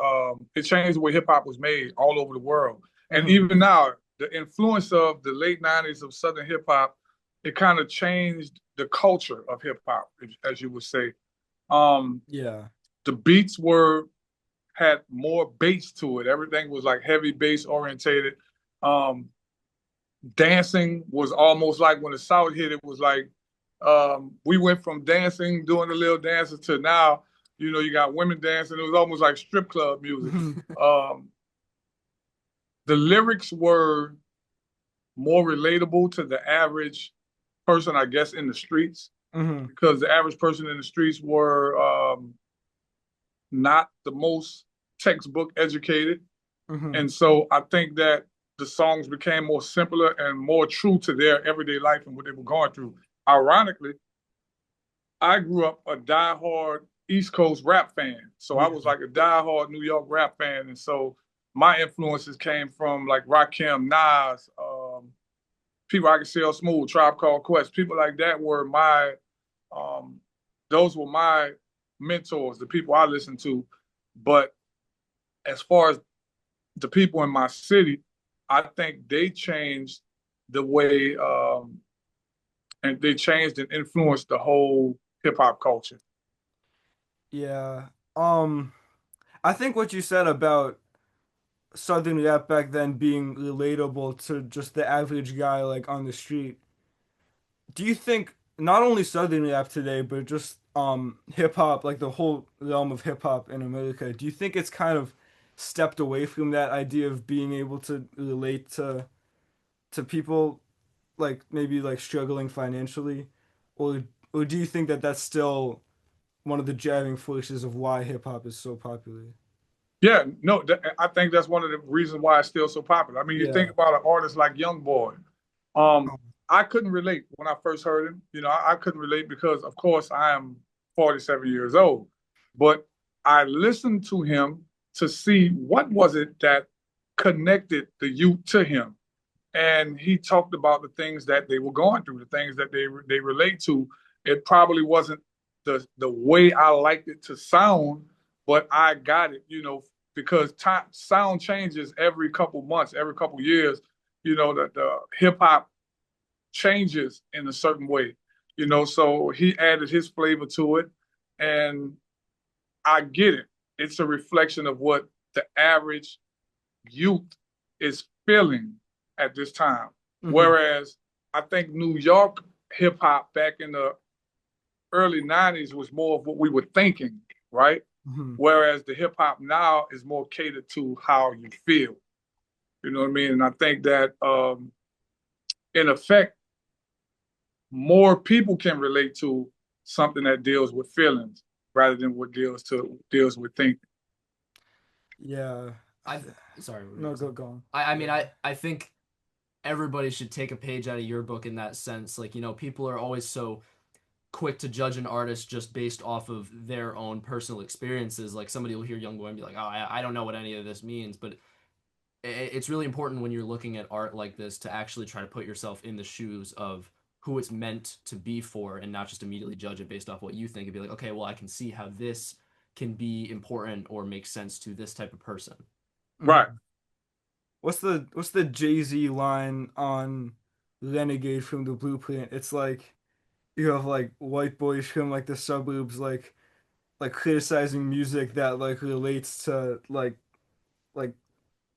It changed the way hip hop was made all over the world, and Hmm. even now, the influence of the late '90s of Southern hip hop, it kind of changed the culture of hip hop, as you would say. Um, Yeah. the beats were had more bass to it. Everything was like heavy bass orientated. Um, dancing was almost like when the South hit, it was like we went from dancing, doing the little dances to now, you got women dancing. It was almost like strip club music. Hmm. Um, the lyrics were more relatable to the average person, I guess, in the streets, Hmm. because the average person in the streets were not the most textbook educated. Hmm. And so I think that the songs became more simpler and more true to their everyday life and what they were going through. Ironically, I grew up a diehard East Coast rap fan. So I was Yeah. like a diehard New York rap fan. And so my influences came from like Rakim, Nas, people I could sell smooth, Tribe Called Quest, people like that were um, those were my mentors, the people I listened to. But as far as the people in my city, I think they changed the way and they changed and influenced the whole hip hop culture. Yeah. I think what you said about Southern rap back then being relatable to just the average guy like on the street. Do you think not only Southern rap today, but just hip hop, like the whole realm of hip hop in America, do you think it's kind of stepped away from that idea of being able to relate to people like maybe like struggling financially? Or or do you think that that's still one of the driving forces of why hip hop is so popular? Yeah, no, I think that's one of the reasons why it's still so popular. I mean, you think Yeah. about an artist like Young Boy. Um, Um, I couldn't relate when I first heard him. I couldn't relate because, of course, I am 47 years old. But I listened to him to see what was it that connected the youth to him. And he talked about the things that they were going through, the things that they relate to. It probably wasn't the way I liked it to sound, but I got it, because time sound changes every couple months, every couple years. The hip hop changes in a certain way, So he added his flavor to it, and I get it. It's a reflection of what the average youth is feeling at this time. mhm, Whereas I think New York hip hop back in the early '90s was more of what we were thinking, right? mhm. Whereas the hip hop now is more catered to how you feel. You know what I mean? And I think that in effect, more people can relate to something that deals with feelings rather than what deals with thinking. Yeah. I sorry, what were you No, gonna say? go on. I mean I think everybody should take a page out of your book in that sense. Like, people are always so quick to judge an artist just based off of their own personal experiences. Like somebody will hear Young Boy and be like, "Oh, I don't know what any of this means," but it's really important when you're looking at art like this to actually try to put yourself in the shoes of who it's meant to be for and not just immediately judge it based off what you think and be like, okay, well, I can see how this can be important or make sense to this type of person. Right. Mhm. What's the Jay-Z line on Renegade from the Blueprint? It's like you have like white boys from like the suburbs like criticizing music that like relates to like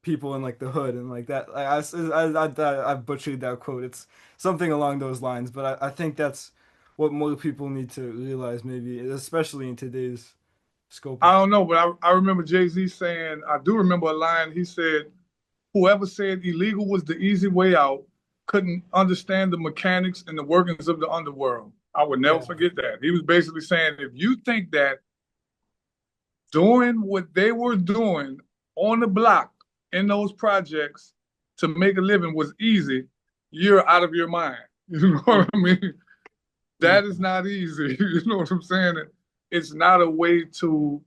people in like the hood and like that. I butchered that quote. It's something along those lines, but I think that's what more people need to realize, maybe, especially in today's scope I of. don't know, but I remember Jay-Z saying, I do remember a line. He said, whoever said illegal was the easy way out couldn't understand the mechanics and the workings of the underworld. I would never Yeah. forget that. He was basically saying, if you think that doing what they were doing on the block in those projects to make a living was easy, you're out of your mind. You know Mm, what I mean? That is yeah. not easy. You know what I'm saying? It's not a way to.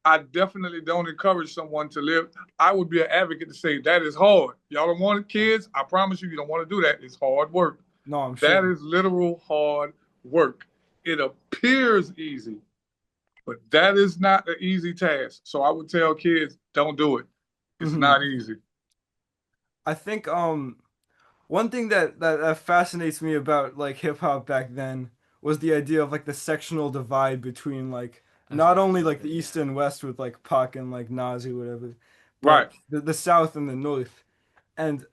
I definitely don't encourage someone to live. I would be an advocate to say that is hard. Y'all don't want kids. I promise you, you don't want to do that. It's hard work. No, I'm That sure. is literal hard work. It appears easy, but that is not an easy task. So I would tell kids, don't do it. It's Hmm. not easy. I think one thing that fascinates me about like hip hop back then was the idea of like the sectional divide between like I was not gonna only say like that, the East yeah. and West with like Pac and like Nas or whatever, but Right. the South and the North. And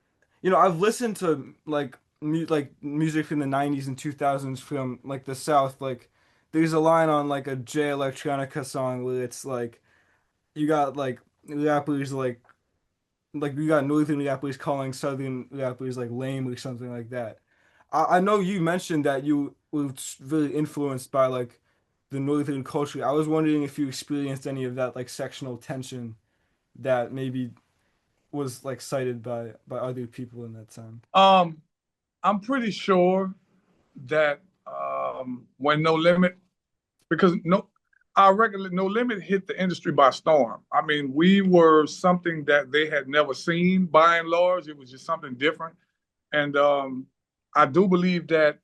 I've listened to like music from the 90s and 2000s from like the South. Like there's a line on like a J Electronica song where it's like you got like rappers like we got northern rappers calling southern rappers like lame or something like that. I know you mentioned that you were really influenced by like the northern culture. I was wondering if you experienced any of that like sectional tension that maybe was like cited by other people in that time. Um, I'm pretty sure that when No Limit, because no, our regular No Limit hit the industry by storm. I mean, we were something that they had never seen by and large. It was just something different. And I do believe that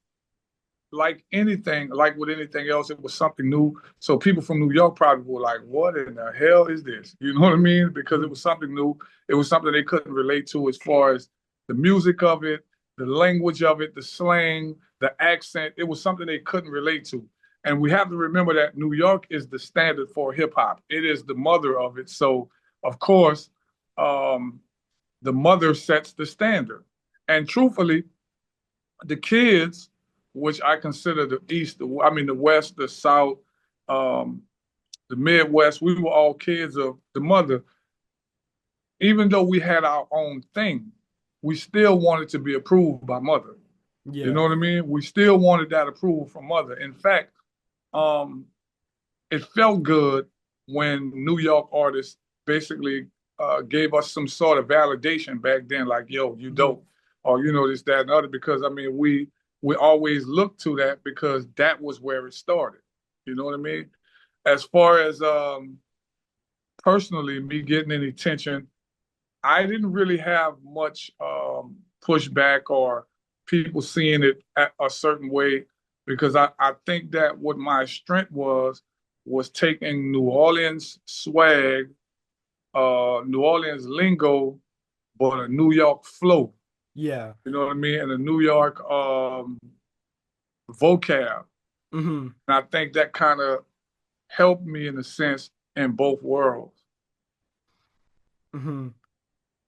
like anything, like with anything else, it was something new. So people from New York probably were like, "What in the hell is this?" You know what I mean? Because it Mhm. was something new. It was something they couldn't relate to as far as the music of it, the language of it, the slang, the accent. It was something they couldn't relate to. And we have to remember that New York is the standard for hip hop. It is the mother of it. So, of course, um, the mother sets the standard. And truthfully, the kids, which I consider the East, I mean the West, the South, um, the Midwest, we were all kids of the mother. Even though we had our own thing, we still wanted to be approved by mother. You know Yeah. what I mean? We still wanted that approval from mother. In fact, um, it felt good when New York artists basically gave us some sort of validation back then, like, yo, you Mhm. dope, or this, that, and other, because I mean, we always looked to that because that was where it started. You know what I mean? As far as personally me getting any attention, I didn't really have much pushback or people seeing it a certain way because I think that what my strength was taking New Orleans swag, New Orleans lingo, but a New York flow. Yeah. You know what I mean? And a New York vocab. Hmm. And I think that kind of helped me in a sense in both worlds. Hmm.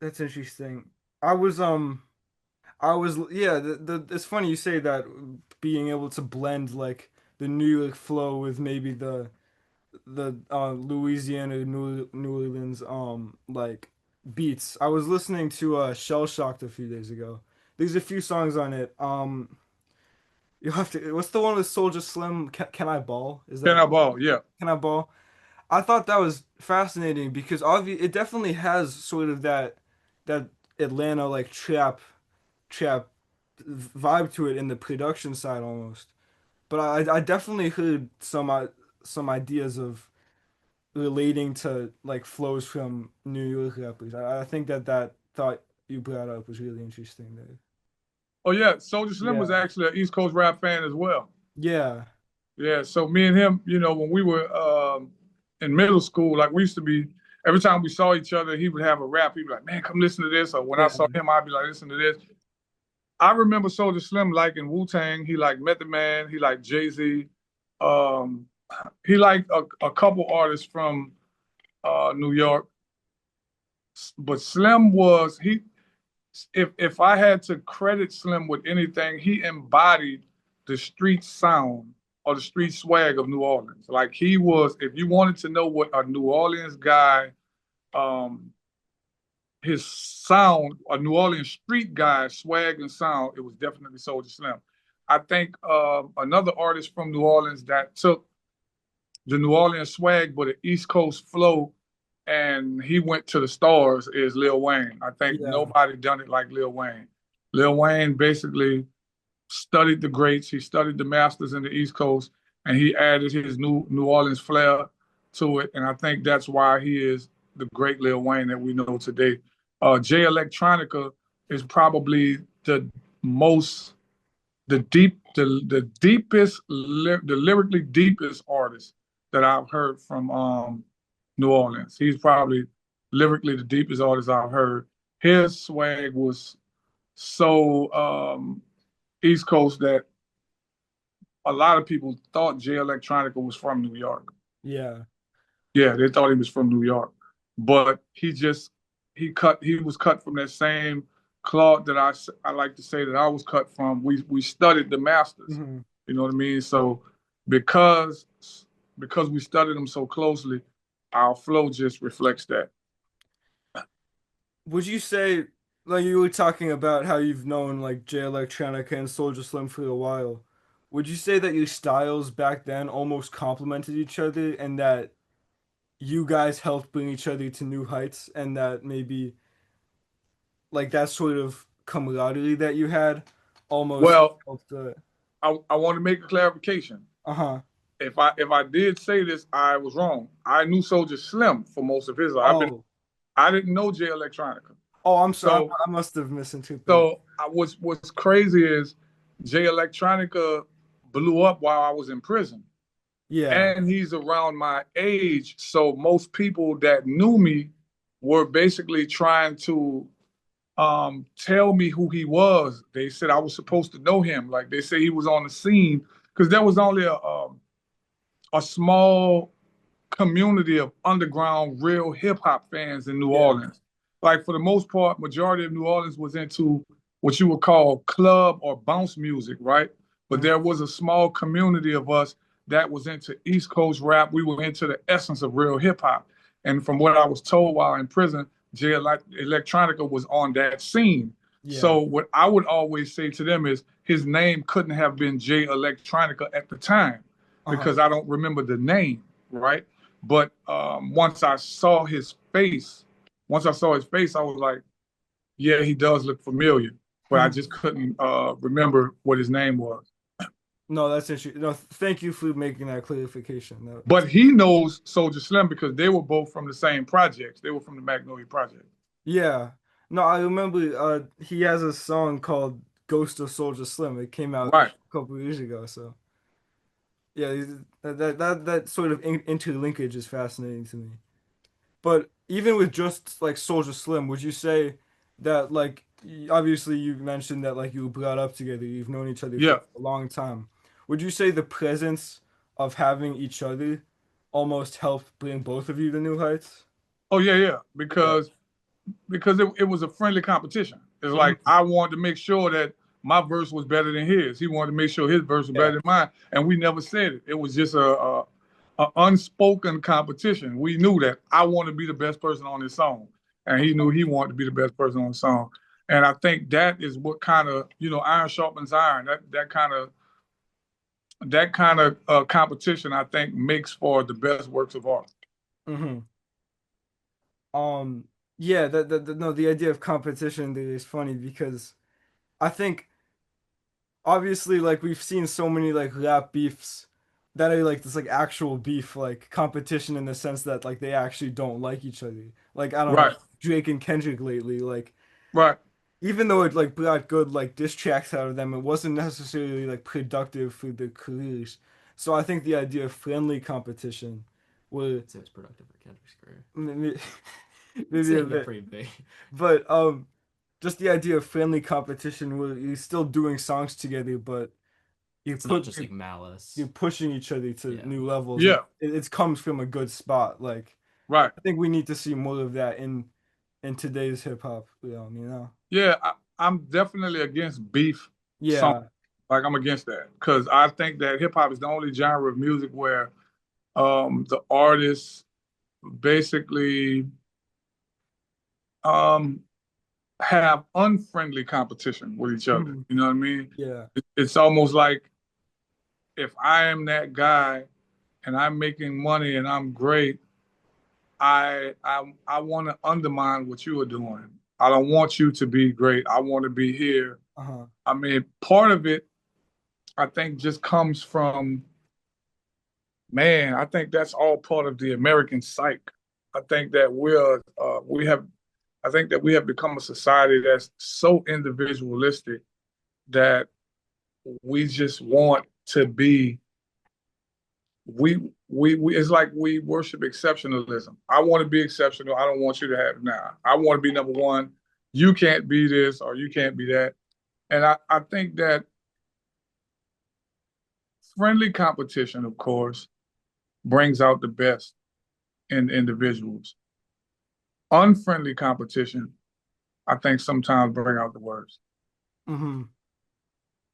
That's interesting. I was I was yeah, it's funny you say that being able to blend like the New York flow with maybe the Louisiana New Orleans like beats. I was listening to Shell Shocked a few days ago. There's a few songs on it. You have to what's the one with Soldier Slim? Can I Ball? Is Can that I ball? Yeah. Can I Ball? I thought that was fascinating because obviously it definitely has sort of that Atlanta like trap vibe to it in the production side almost. But I definitely heard some ideas of relating to like flows from New York rappers. I think that thought you brought up was really interesting there. Oh yeah, Soldier Slim was Yeah. actually an East Coast rap fan as well. Yeah. Yeah, so me and him, when we were in middle school, like we used to be, every time we saw each other, he would have a rap. He'd be like, "Man, come listen to this." Or when I Yeah. saw him, I'd be like, "Listen to this." I remember Soulja Slim liking Wu Tang. He liked Method Man. He liked Jay Z. Um, he liked a couple artists from New York. But Slim was he. If I had to credit Slim with anything, he embodied the street sound or the street swag of New Orleans. Like he was. If you wanted to know what a New Orleans guy, um, his sound, a New Orleans street guy, swag and sound, it was definitely Soulja Slim. I think another artist from New Orleans that took the New Orleans swag, but an East Coast flow, and he went to the stars is Lil Wayne. I think Yeah. nobody done it like Lil Wayne. Lil Wayne basically studied the greats. He studied the masters in the East Coast, and he added his New Orleans flair to it. And I think that's why he is the great Lil Wayne that we know today. Jay Electronica is probably the most the deepest the lyrically deepest artist that I've heard from New Orleans. He's probably lyrically the deepest artist I've heard. His swag was so East Coast that a lot of people thought Jay Electronica was from New York. Yeah. Yeah, they thought he was from New York, but he was cut from that same cloth that I like to say that I was cut from. We studied the masters, Hmm. you know what I mean. So because because we studied them so closely, our flow just reflects that. Would you say, like you were talking about how you've known like Jay Electronica and Soulja Slim for a while, would you say that your styles back then almost complemented each other and that you guys helped bring each other to new heights and that maybe like that sort of camaraderie that you had almost Well, helped I want to make a clarification. uh-huh. If I did say this, I was wrong. I knew Soldier Slim for most of his life. Oh. I didn't know Jay Electronica. Oh, I'm sorry. So I must have misinterpreted. So what's crazy is Jay Electronica blew up while I was in prison, Yeah. and he's around my age. So most people that knew me were basically trying to tell me who he was. They said I was supposed to know him. Like they say he was on the scene because there was only a small community of underground real hip hop fans in New Yeah. Orleans. Like for the most part, majority of New Orleans was into what you would call club or bounce music, right? But Mhm. there was a small community of us that was into East Coast rap. We were into the essence of real hip hop. And from what I was told while in prison, Jay Electronica was on that scene. Yeah. So what I would always say to them is his name couldn't have been Jay Electronica at the time Uh-huh. because I don't remember the name, right? But once I saw his face, I was like, yeah, he does look familiar. But I just couldn't remember what his name was. No, that's interesting. No, thank you for making that clarification. No, But he knows Soldier Slim because they were both from the same projects. They were from the Magnolia Project. yeah. No, I remember he has a song called Ghost of Soldier Slim. It came out Right. a couple of years ago, so yeah, that sort of interlinkage is fascinating to me. But even with just like Soldier Slim, would you say that like obviously you mentioned that like you were brought up together, you've known each other for Yeah. a long time. Would you say the presence of having each other almost helped bring both of you to new heights? Oh yeah, yeah. Yeah. Because it was a friendly competition. It's like Mhm. I wanted to make sure that my verse was better than his. He wanted to make sure his verse was better Yeah. than mine, and we never said it. It was just a unspoken competition. We knew that I wanted to be the best person on this song, and he knew he wanted to be the best person on the song. And I think that is what kind of iron sharpens iron. That kind of competition I think makes for the best works of art. Hmm. Um, yeah, no, the idea of competition there is funny because I think obviously like we've seen so many like rap beefs that are like this like actual beef like competition in the sense that like they actually don't like each other. Like I don't know, Right, Drake and Kendrick lately, like right. even though it like brought good like diss tracks out of them, it wasn't necessarily like productive for their careers. So I think the idea of friendly competition would I'd say it's productive for Kendrick's career. maybe, It's maybe a taking it bit, pretty big. but just the idea of friendly competition where you're still doing songs together, but you It's not put just like malice. you're pushing each other to Yeah. new levels, and Yeah, it comes from a good spot. Like right. I think we need to see more of that in today's hip hop realm, you know? Yeah, I'm definitely against beef song. Yeah. Like I'm against that because I think that hip hop is the only genre of music where the artists basically um, have unfriendly competition with each other. Mhm. You know what I mean? Yeah. It's almost like if I am that guy and I'm making money and I'm great, I want to undermine what you are doing. I don't want you to be great. I want to be here. Uh-huh. I mean, part of it, I think, just comes from, man, I think that's all part of the American psyche. I think that I think that we have become a society that's so individualistic that we just want to be we it's like we worship exceptionalism. I want to be exceptional. I don't want you to have it now. I want to be number one. You can't be this or you can't be that. And I think that friendly competition, of course, brings out the best in individuals. Unfriendly competition, I think sometimes bring out the worst. Hmm.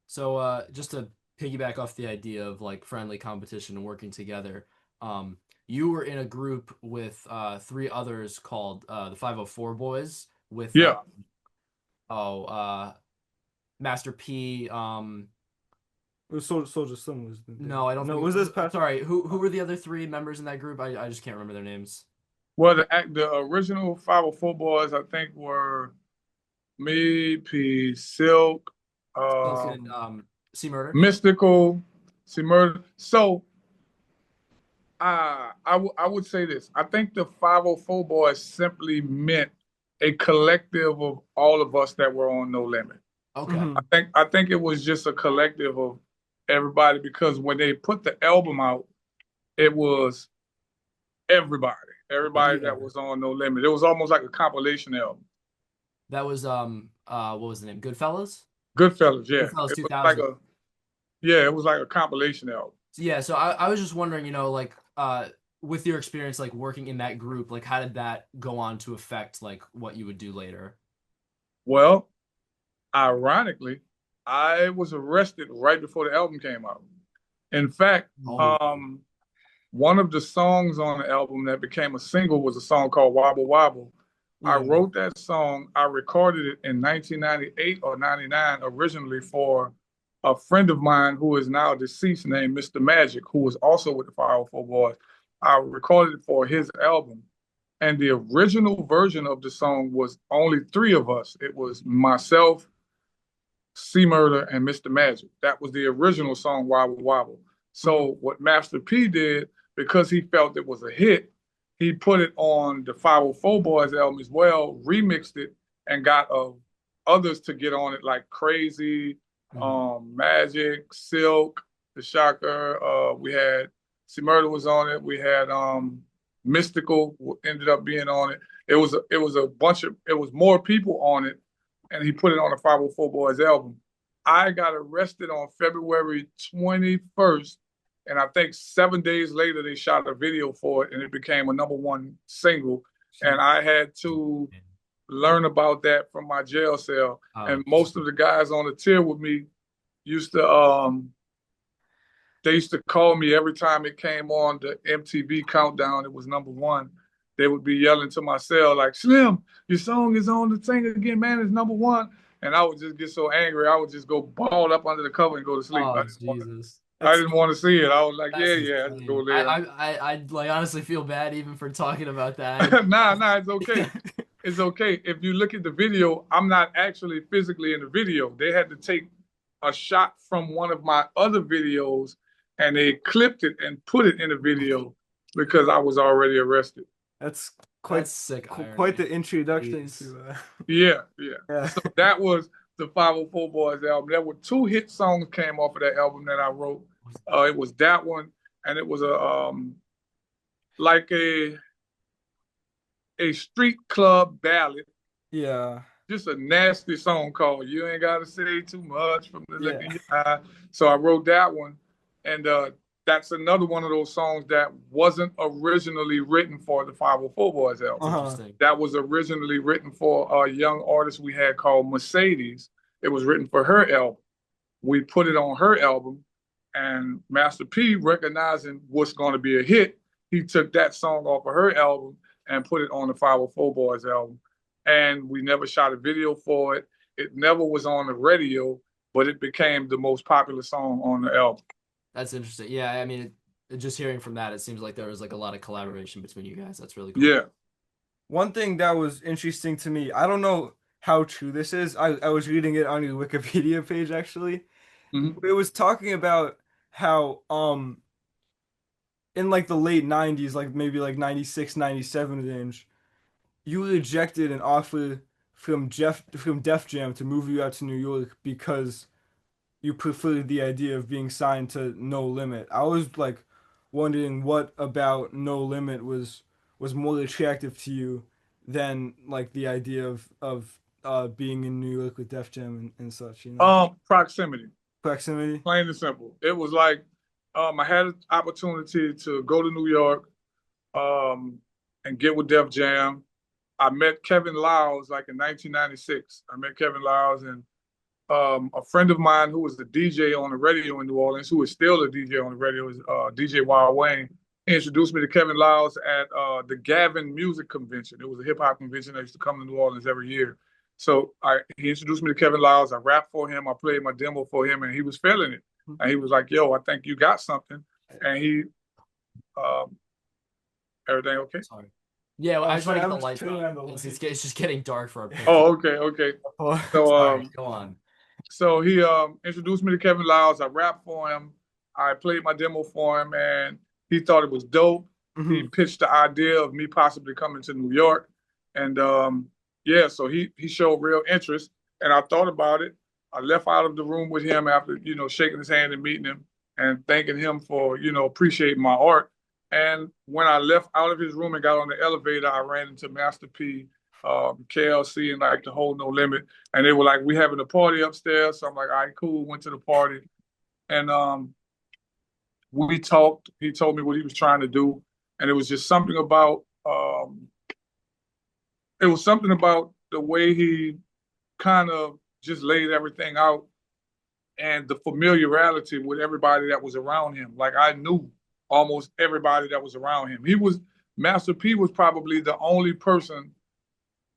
So just to piggyback off the idea of like friendly competition and working together, you were in a group with three others called the 504 Boys with Yeah. oh Master P. It was Soldier Slim was No, I don't no, think. was this past? Sorry, who were the other three members in that group? I just can't remember their names. Well, the original 504 boys, I think, were me, P, Silk, Silk and um, C Murder. Mystical, see murder. So I would say this. I think the 504 boys simply meant a collective of all of us that were on No Limit. Okay. Hmm. I think it was just a collective of everybody because when they put the album out, it was everybody, everybody Yeah. that was on No Limit. It was almost like a compilation album. That was what was the name? Goodfellas? Goodfellas, yeah. Goodfellas It was like 2000. a yeah, it was like a compilation album. So, yeah, so I was just wondering, like with your experience like working in that group, like how did that go on to affect like what you would do later? Well, ironically, I was arrested right before the album came out. In fact, Oh. one of the songs on the album that became a single was a song called Wobble Wobble. I Yeah. wrote that song. I recorded it in 1998 or 99 originally for a friend of mine who is now deceased named Mr. Magic, who was also with the 504 Boys. I recorded it for his album. And the original version of the song was only three of us. It was myself, C Murder, and Mr. Magic. That was the original song, Wobble Wobble. Hmm. So what Master P did, because he felt it was a hit, he put it on the 504 Boys album as well, remixed it, and got others to get on it like Crazy, Mhm. Magic, Silk, The Shocker. We had C Murder was on it. We had Mystical ended up being on it. It was a bunch of it was more people on it and he put it on the 504 Boys album. I got arrested on February 21st, and I think 7 days later they shot a video for it, and it became a number one single. And I had to learn about that from my jail cell. Oh, And most of the guys on the tier with me used to they used to call me every time it came on the MTV countdown. It was number one. They would be yelling to my cell like, "Slim, your song is on the thing again, man. It's number one." And I would just get so angry, I would just go ball up under the cover and go to sleep. oh Jesus. I That's didn't want to see it. I was like, That's yeah, yeah, I just go insane. lay down. I like honestly feel bad even for talking about that. Nah, it's okay. It's okay. If you look at the video, I'm not actually physically in the video. They had to take a shot from one of my other videos and they clipped it and put it in the video because I was already arrested. that's That's sick quite irony. the introduction Jeez. to Yeah, yeah. yeah. So that was the 504 Boys album. There were two hit songs came off of that album that I wrote. It was that one, and it was a like a street club ballad Yeah. just a nasty song called "You Ain't Gotta Say Too Much" from the look Yeah. in your eye. So I wrote that one, and that's another one of those songs that wasn't originally written for the 504 Boys That's album. Uh-huh. interesting. That was originally written for a young artist we had called Mercedes. It was written for her album. We put it on her album, and Master P, recognizing what's going to be a hit, he took that song off of her album and put it on the 504 Boys album. And we never shot a video for it. It never was on the radio, but it became the most popular song on the album. That's interesting. Yeah, I mean, just hearing from that, it seems like there was like a lot of collaboration between you guys. That's really cool. Yeah. One thing that was interesting to me, I don't know how true this is. I was reading it on your Wikipedia page actually. Mm-hmm. It was talking about how in like the late 90s, like maybe like 96, 97 range, you rejected an offer from Def Jam to move you out to New York because you preferred the idea of being signed to No Limit. I was like wondering what about No Limit was more attractive to you than like the idea of being in New York with Def Jam and such, you know? Proximity, Proximity. plain and simple. It was like I had an opportunity to go to New York um, and get with Def Jam. I met Kevin Liles like in 1996. I met Kevin Liles, and a friend of mine who was the DJ on the radio in New Orleans, who is still a DJ on the radio, is DJ Wild Wayne. He introduced me to Kevin Liles at the Gavin Music Convention. It was a hip hop convention that used to come to New Orleans every year. So he introduced me to Kevin Liles. I rapped for him. I played my demo for him, and he was feeling it. And he was like, "Yo, I think you got something." And um, everything okay? Sorry. Yeah, well, I Oh, just want sorry, to get I'm the just lights turning up. on the It's just getting dark for our picture. Oh, okay. light. So Sorry, go on. So he introduced me to Kevin Liles. I rapped for him. I played my demo for him, and he thought it was dope. He Hmm. pitched the idea of me possibly coming to New York, and yeah, so he showed real interest, and I thought about it. I left out of the room with him after shaking his hand and meeting him, and thanking him for appreciating my art. And when I left out of his room and got on the elevator, I ran into Master P, KLC, and like the whole No Limit, and they were like, "We having a party upstairs." So I'm like, "All right, cool." Went to the party, and we talked. He told me what he was trying to do, and it was just something about it was something about the way he kind of just laid everything out and the familiarity with everybody that was around him. Like I knew almost everybody that was around him. Master P was probably the only person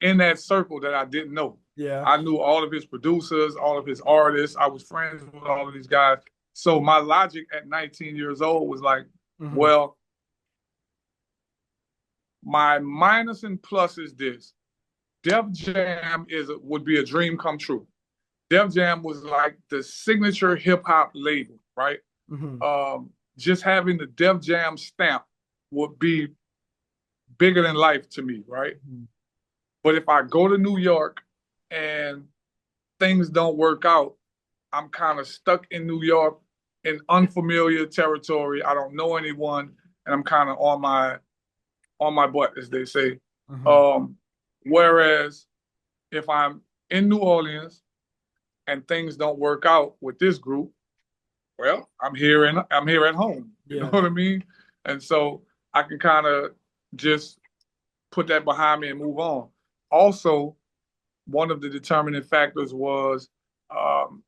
in that circle that I didn't know. Yeah. I knew all of his producers, all of his artists. I was friends with all of these guys. So my logic at 19 years old was like, Hmm. well, my minus and plus is this. Def Jam would be a dream come true. Def Jam was like the signature hip hop label, right? Hmm. Just having the Def Jam stamp would be bigger than life to me, right? But if I go to New York and things don't work out, I'm kind of stuck in New York in unfamiliar territory. I don't know anyone, and I'm kind of on my butt, as they say. Hmm. Um, Whereas if I'm in New Orleans and things don't work out with this group, well, I'm here at home. You know Yeah. what I mean? And so I can kind of just put that behind me and move on. Also, one of the determining factors was um,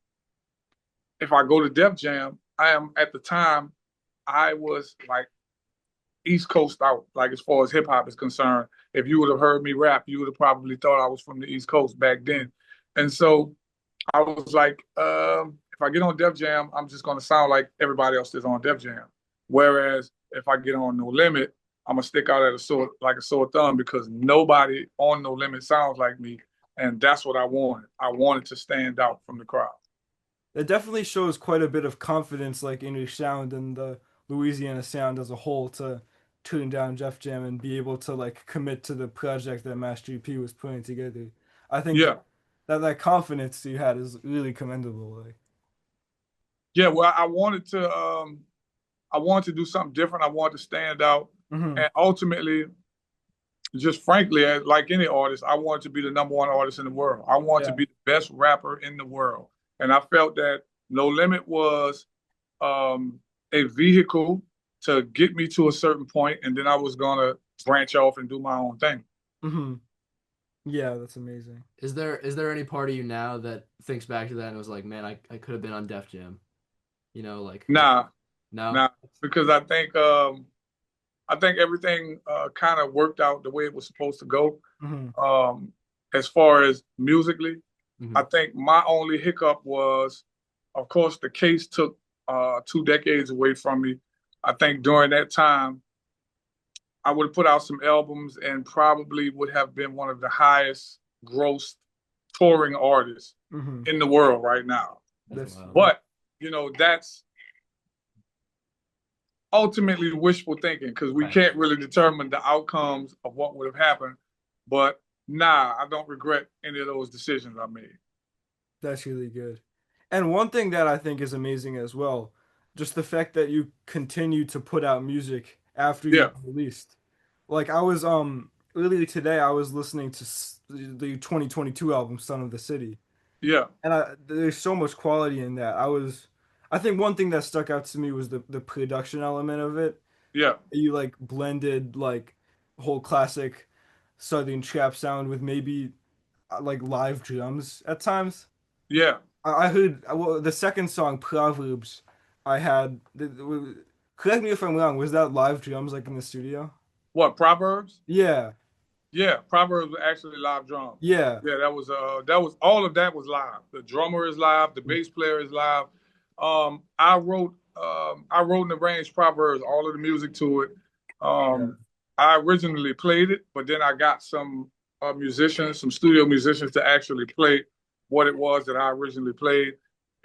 if I go to Def Jam, I am at the time I was like East Coast out, like as far as hip hop is concerned. If you would have heard me rap, you would have probably thought I was from the East Coast back then. And so I was like, if I get on Def Jam, I'm just gonna sound like everybody else is on Def Jam. Whereas if I get on No Limit, I'm gonna stick out at a sore thumb because nobody on No Limit sounds like me, and that's what I wanted. I wanted to stand out from the crowd. It definitely shows quite a bit of confidence, like in your sound and the Louisiana sound as a whole, to tune down Jeff Jam and be able to like commit to the project that Master P was putting together. I think Yeah, that confidence you had is really commendable. Like, yeah. Well, I wanted to do something different. I wanted to stand out, hmm. and ultimately, just frankly, like any artist, I wanted to be the number one artist in the world. I wanted to Yeah. be the best rapper in the world. And I felt that No Limit was um, a vehicle to get me to a certain point, and then I was gonna branch off and do my own thing. Hmm. Yeah, that's amazing. Is there any part of you now that thinks back to that and was like, man, I could have been on Def Jam? You know, like Nah, no. nah, because I think everything kind of worked out the way it was supposed to go. Hmm. Um, as far as musically, Hmm. I think my only hiccup was, of course, the case took 2 decades away from me. I think during that time, I would have put out some albums and probably would have been one of the highest gross touring artists Hmm. in the world right now. That's That's wild. yeah. But, that's ultimately wishful thinking because we Right. can't really determine the outcomes of what would have happened. But nah, I don't regret any of those decisions I made. That's really good. And one thing that I think is amazing as well, just the fact that you continue to put out music after Yeah, you've released. Like I was earlier today I was listening to the 2022 album Son of the City. yeah, And there's so much quality in that. I think one thing that stuck out to me was the production element of it. yeah, You like blended like whole classic Southern trap sound with maybe like live drums at times. yeah. I heard well, the second song, Proverbs, I had. Correct me if I'm wrong. Was that live drums like in the studio? What, Proverbs? Yeah, Yeah, Proverbs were actually live drums. yeah. Yeah, that was all of that was live. The drummer is live, the bass player is live. I wrote and arranged Proverbs, all of the music to it. Yeah. Um, I originally played it, but then I got some musicians, some studio musicians to actually play what it was that I originally played.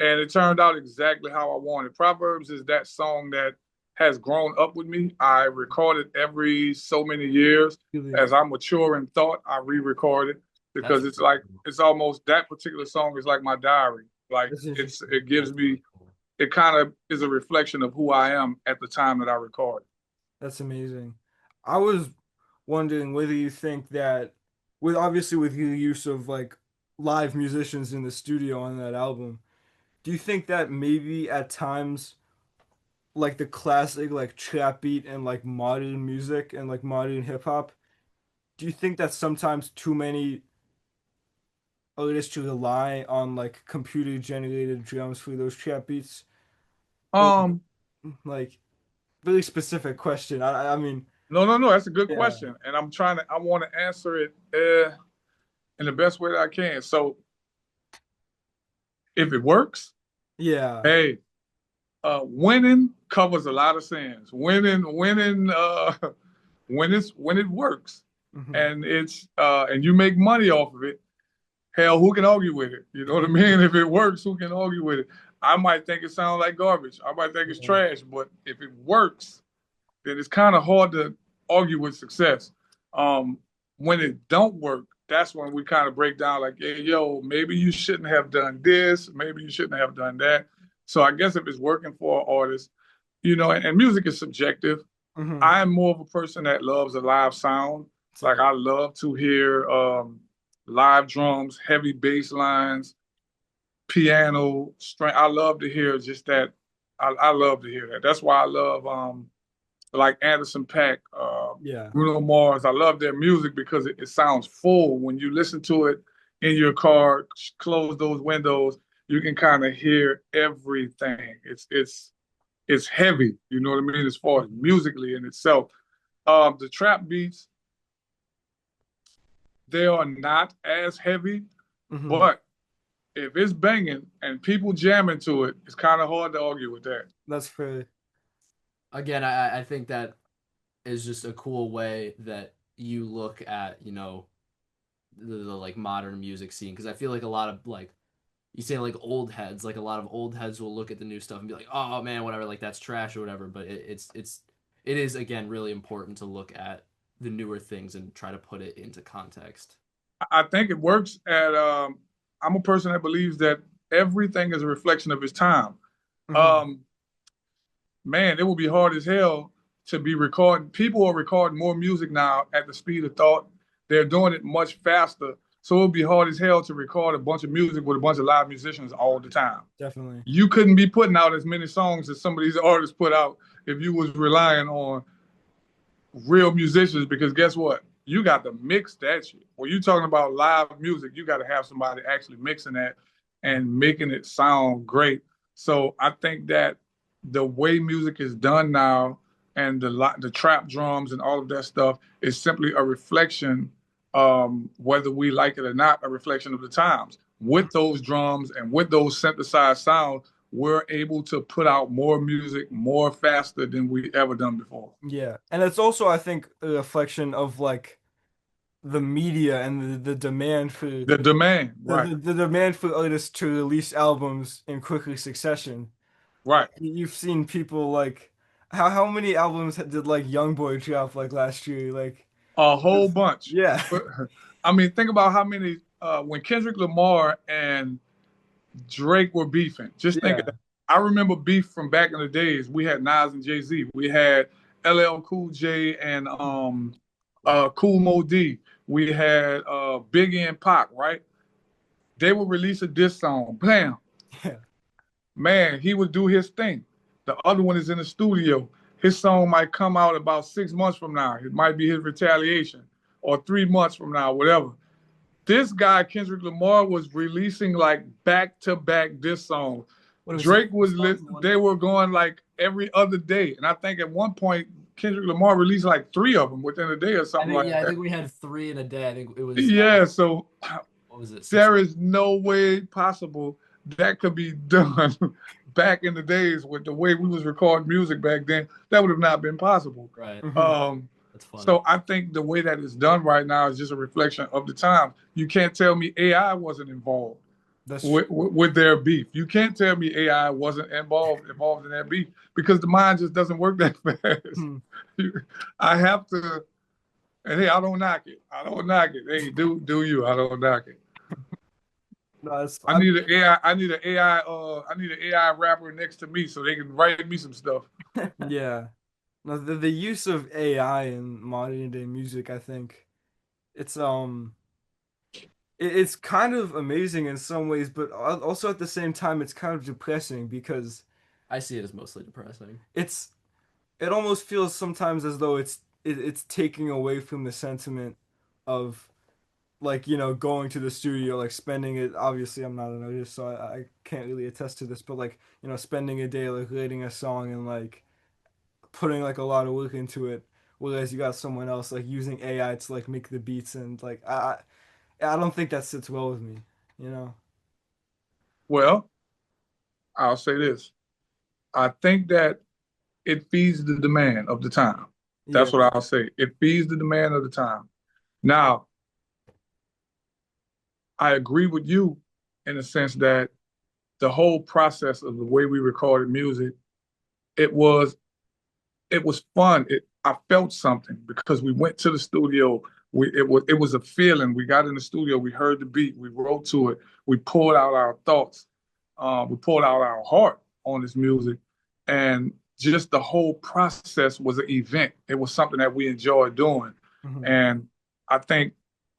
And it turned out exactly how I wanted. Proverbs is that song that has grown up with me. I record it every so many years Really, as I mature in thought, I re-record it That's because it's really like cool. it's almost that particular song is like my diary. Like that's interesting. it gives That's really me cool. it kind of is a reflection of who I am at the time that I record. That's amazing. I was wondering whether you think that, with obviously with your use of like live musicians in the studio on that album, do you think that maybe at times like the classic like trap beat and like modern music and like modern hip hop, do you think that sometimes too many artists to rely on like computer generated drums for those trap beats? Or Um, like really specific question. I mean, no, no, no, that's a good yeah. question, and I want to answer it in the best way that I can. So if it works, Yeah. hey, winning covers a lot of sins. Winning, when it works, Hmm. and you make money off of it. Hell, who can argue with it? You know what I mean? If it works, who can argue with it? I might think it sounds like garbage. I might think it's Yeah. trash, but if it works, then it's kind of hard to argue with success. Um, when it don't work, that's when we kind of break down like, hey, yo, maybe you shouldn't have done this, maybe you shouldn't have done that. So I guess if it's working for an artist, and music is subjective. Hmm. I am more of a person that loves a live sound. Like Same. I love to hear live drums, heavy bass lines, piano, string. I love to hear just that. I love to hear that. That's why I love like Anderson Paak, Yeah. Bruno Mars. I love their music because it sounds full. When you listen to it in your car, close those windows, you can kind of hear everything. It's heavy. You know what I mean? As far as Hmm. musically in itself, the trap beats they are not as heavy, Hmm. but if it's banging and people jamming to it, it's kind of hard to argue with that. That's fair. Again, I think that is just a cool way that you look at, the like modern music scene because I feel like a lot of like you say like old heads, like a lot of old heads will look at the new stuff and be like, "Oh man, whatever, like that's trash or whatever." But it is again really important to look at the newer things and try to put it into context. I think it works at. I'm a person that believes that everything is a reflection of its time. Hmm. Um, Man, it would be hard as hell to be recording. People are recording more music now at the speed of thought. They're doing it much faster. So it'll be hard as hell to record a bunch of music with a bunch of live musicians all the time. Definitely. You couldn't be putting out as many songs as some of these artists put out if you was relying on real musicians, because guess what? You got to mix that shit. When you talking about live music, you got to have somebody actually mixing that and making it sound great. So I think that the way music is done now and the trap drums and all of that stuff is simply a reflection, whether we like it or not, a reflection of the times. With those drums and with those synthesized sounds, we're able to put out more music more faster than we ever done before. Yeah. And it's also, I think, a reflection of like the media and the demand for The demand, right, the demand for artists to release albums in quickly succession. right. You've seen people like how many albums did like Youngboy drop like last year? Like A whole just bunch. yeah. I mean, think about how many when Kendrick Lamar and Drake were beefing. Just think of Yeah. that. I remember beef from back in the days. We had Nas and Jay Z. We had LL Cool J and Cool Mo D. We had Biggie and Pac. Right? They would release a diss song. Bam, Yeah. man, he would do his thing. The other one is in the studio. His song might come out about 6 months from now. It might be his retaliation, or 3 months from now, whatever. This guy, Kendrick Lamar, was releasing like back to back diss songs. What was it? Drake was Songs in one they day? were going like every other day. And I think at one point, Kendrick Lamar released like three of them within a day or I something think like yeah, I that. think we had three in a day. I think it was Yeah, so what was it? Six. there is no way possible that could be done back in the days with the way we was recording music back then. That would have not been possible. Right. Hmm. Um, That's funny. so I think the way that it's done right now is just a reflection of the time. You can't tell me AI wasn't involved That's true. with their beef. You can't tell me AI wasn't involved in that beef, because the mind just doesn't work that fast. Hmm. I have to, and hey, I don't knock it. I don't knock it. Hey, do you? I don't knock it. No, it's, I need an AI. I need an AI. I need an AI rapper next to me so they can write me some stuff. yeah. No, the use of AI in modern day music, I think it's it's kind of amazing in some ways, but also at the same time it's kind of depressing because I see it as mostly depressing. it's it almost feels sometimes as though it's taking away from the sentiment of like going to the studio, like spending it. Obviously I'm not an artist, so I can't really attest to this, but like spending a day like writing a song and like putting like a lot of work into it, whereas you got someone else like using AI to like make the beats, and like I don't think that sits well with me, you know. Well, I'll say this. I think that it feeds the demand of the time. Yeah. That's what I'll say. It feeds the demand of the time. Now, I agree with you in the sense that the whole process of the way we recorded music, it was it was fun. I felt something because we went to the studio. It was a feeling. We got in the studio. We heard the beat. We wrote to it. We poured out our thoughts. We poured out our heart on this music, and just the whole process was an event. It was something that we enjoyed doing, Hmm. and I think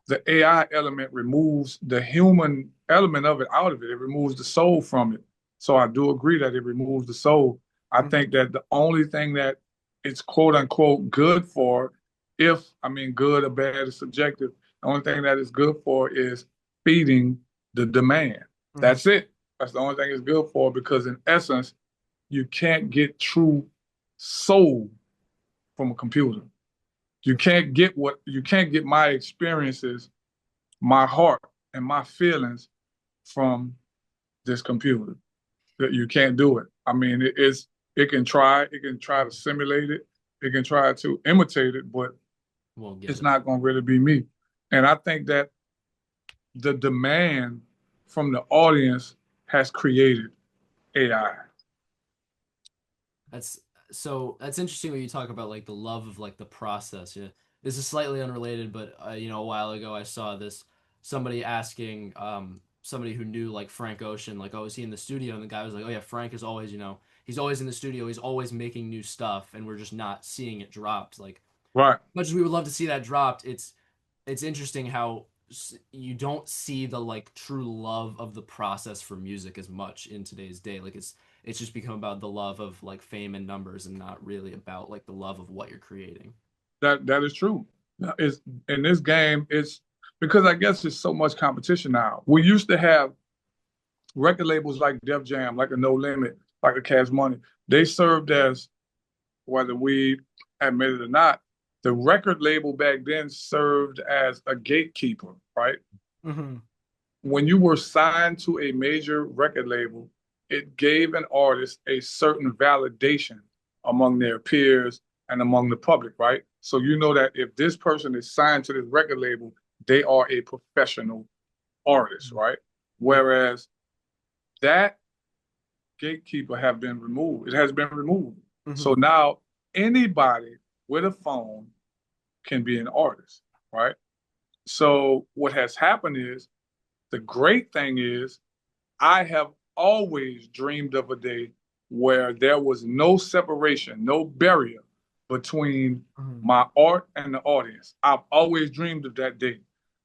the AI element removes the human element of it out of it. It removes the soul from it. So I do agree that it removes the soul. I think that the only thing that it's quote unquote good for, if I mean good or bad is subjective, the only thing that it's good for is feeding the demand. Hmm. That's it. That's the only thing it's good for, because in essence, you can't get true soul from a computer. You can't get my experiences, my heart, and my feelings from this computer. That you can't do it. I mean, it can try to simulate it, it can try to imitate it, but Won't get it's it. not going to really be me. And I think that the demand from the audience has created AI. That's that's interesting when you talk about like the love of like the process. Yeah, this is slightly unrelated, but a while ago I saw this somebody asking somebody who knew like Frank Ocean, like, oh, is he in the studio? And the guy was like, oh yeah, Frank is always he's always in the studio, he's always making new stuff, and we're just not seeing it dropped. Like Right. much as we would love to see that dropped, it's interesting how you don't see the like true love of the process for music as much in today's day. Like it's just become about the love of like fame and numbers and not really about like the love of what you're creating. That is true. Now, it's in this game, it's because I guess there's so much competition now. We used to have record labels like Def Jam, like a No Limit, like a Cash Money. They served as, whether we admit it or not, the record label back then served as a gatekeeper, right? Hmm. When you were signed to a major record label, it gave an artist a certain validation among their peers and among the public, right? So you know that if this person is signed to this record label, they are a professional artist, right? Yeah. Whereas that gatekeeper have been removed. It has been removed. So Hmm. now anybody with a phone can be an artist, right? So what has happened is the great thing is I have always dreamed of a day where there was no separation, no barrier between Hmm. my art and the audience. I've always dreamed of that day. Hmm.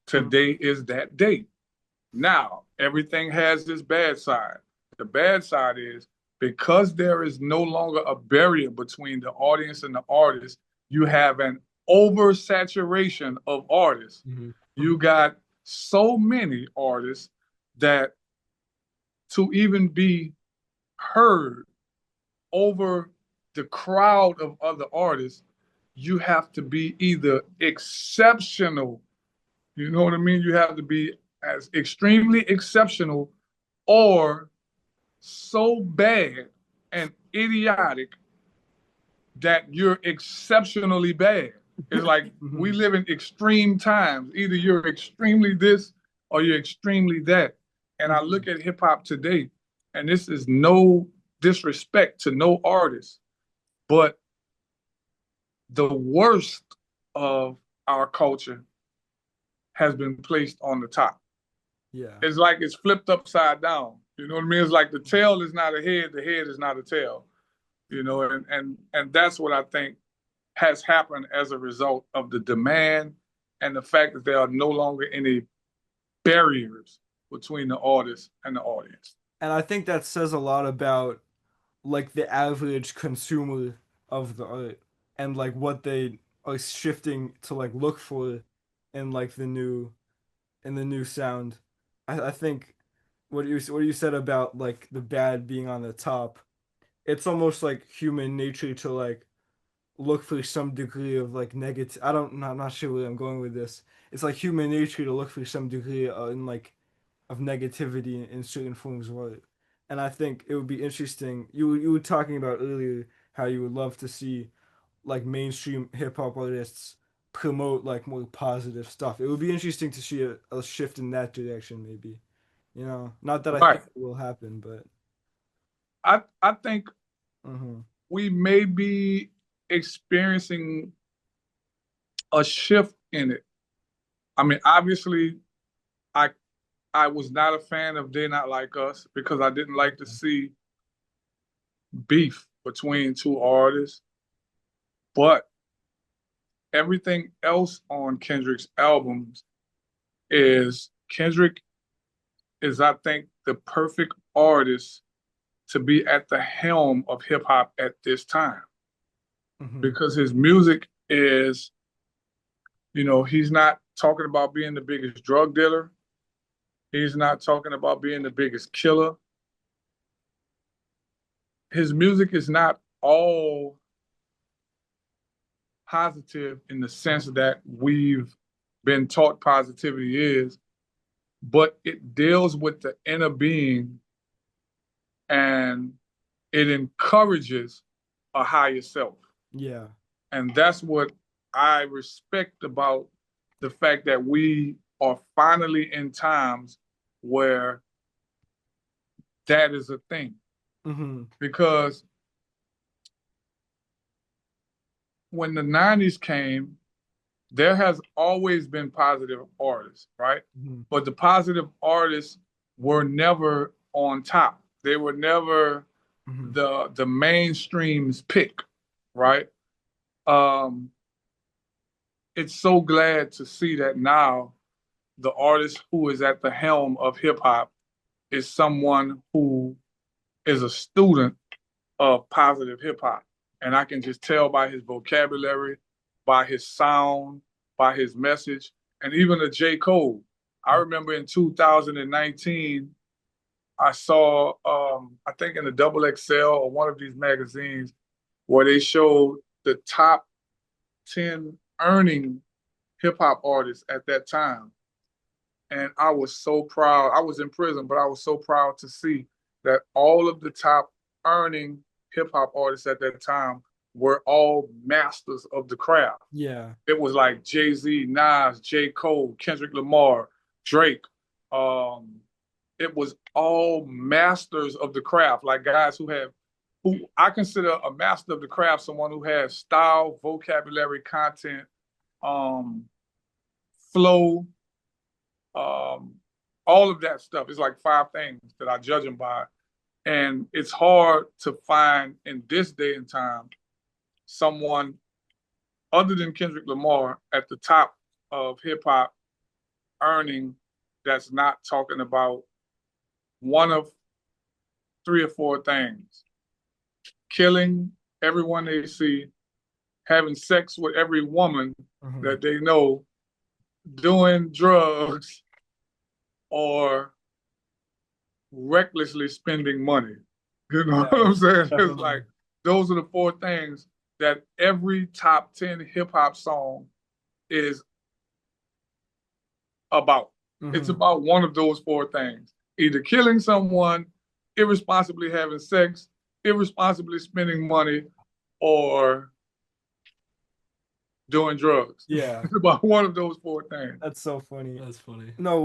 Today is that day. Now, everything has this bad side. The bad side is because there is no longer a barrier between the audience and the artist, you have an oversaturation of artists. Mm-hmm. You got so many artists that to even be heard over the crowd of other artists, you have to be either exceptional, you know what I mean? You have to be as extremely exceptional or so bad and idiotic that you're exceptionally bad. It's like we Hmm. live in extreme times. Either you're extremely this or you're extremely that. And I Hmm. look at hip hop today, and this is no disrespect to no artist, but the worst of our culture has been placed on the top. Yeah. It's like it's flipped upside down. You know what I mean? It's like the tail is not a head, the head is not a tail. You know, and that's what I think has happened as a result of the demand and the fact that there are no longer any barriers between the artist and the audience. And I think that says a lot about like the average consumer of the art and like what they are shifting to like look for in like the new sound. I think what you said about like the bad being on the top, it's almost like human nature to like look for some degree of like negative. I'm not sure where I'm going with this. It's like human nature to look for some degree in like of negativity in certain forms of art. And I think it would be interesting. You were talking about earlier how you would love to see like mainstream hip hop artists promote like more positive stuff. It would be interesting to see a shift in that direction, maybe. You know, not that I Right. think it will happen, but I think mhm. we may be experiencing a shift in it. I mean, obviously, I I was not a fan of They Not Like Us because I didn't like to see beef between two artists. But everything else on Kendrick's albums is Kendrick is, I think, the perfect artist to be at the helm of hip hop at this time Mhm. because his music is, he's not talking about being the biggest drug dealer. He's not talking about being the biggest killer. His music is not all positive in the sense that we've been taught positivity is, but it deals with the inner being and it encourages a higher self. Yeah. And that's what I respect about the fact that we are finally in times where that is a thing. Mhm. Because when the 90s came, there has always been positive artists, right? Mhm. But the positive artists were never on top. They were never Hmm. the mainstream's pick, right? Um, it's so glad to see that now the artist who is at the helm of hip hop is someone who is a student of positive hip hop. And I can just tell by his vocabulary, by his sound, by his message, and even the J. Cole. I remember in 2019, I saw, I think in the Double XL or one of these magazines, where they showed the top 10 earning hip hop artists at that time. And I was so proud. I was in prison, but I was so proud to see that all of the top earning hip hop artists at that time were all masters of the craft. Yeah. It was like Jay-Z, Nas, J. Cole, Kendrick Lamar, Drake. Um, it was all masters of the craft, like guys who I consider a master of the craft, someone who has style, vocabulary, content, um, flow, um, all of that stuff. It's like five things that I judge them by. And it's hard to find in this day and time someone other than Kendrick Lamar at the top of hip hop earning that's not talking about one of three or four things: killing everyone they see, having sex with every woman Hmm. that they know, doing drugs, or recklessly spending money. You know what Yeah, I'm saying? It's definitely. like those are the four things that every top 10 hip hop song is about. It's Hmm. about one of those four things: either killing someone, irresponsibly having sex, irresponsibly spending money, or doing drugs. Yeah, It's about one of those four things. that's so funny. That's funny. No,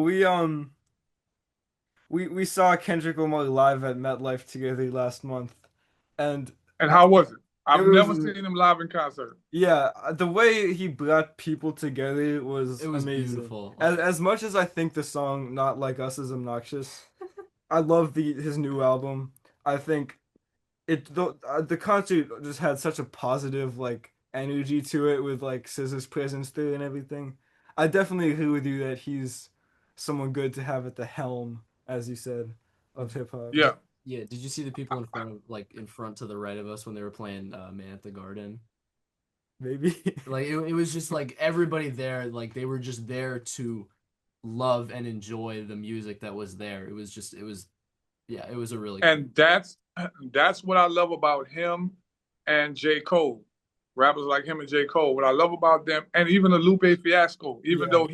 we saw Kendrick Lamar live at MetLife together last month, and And I, how was it? it I've was never seen him live in concert. yeah, the way he brought people together It was was amazing. beautiful. As much as I think the song "Not Like Us" is obnoxious, I love the his new album. I think the concert just had such a positive like energy to it with like SZA's presence there and everything. I definitely agree with you that he's someone good to have at the helm, as you said, of hip hop. Yeah. Yeah, did you see the people in front of like in front to the right of us when they were playing Man at the Garden? Maybe. Like it was just like everybody there, like they were just there to love and enjoy the music that was there. It was just it was yeah, it was a really cool. And that's what I love about him and J. Cole. Rappers like him and J. Cole. What I love about them, and even the Lupe Fiasco, even Yeah. though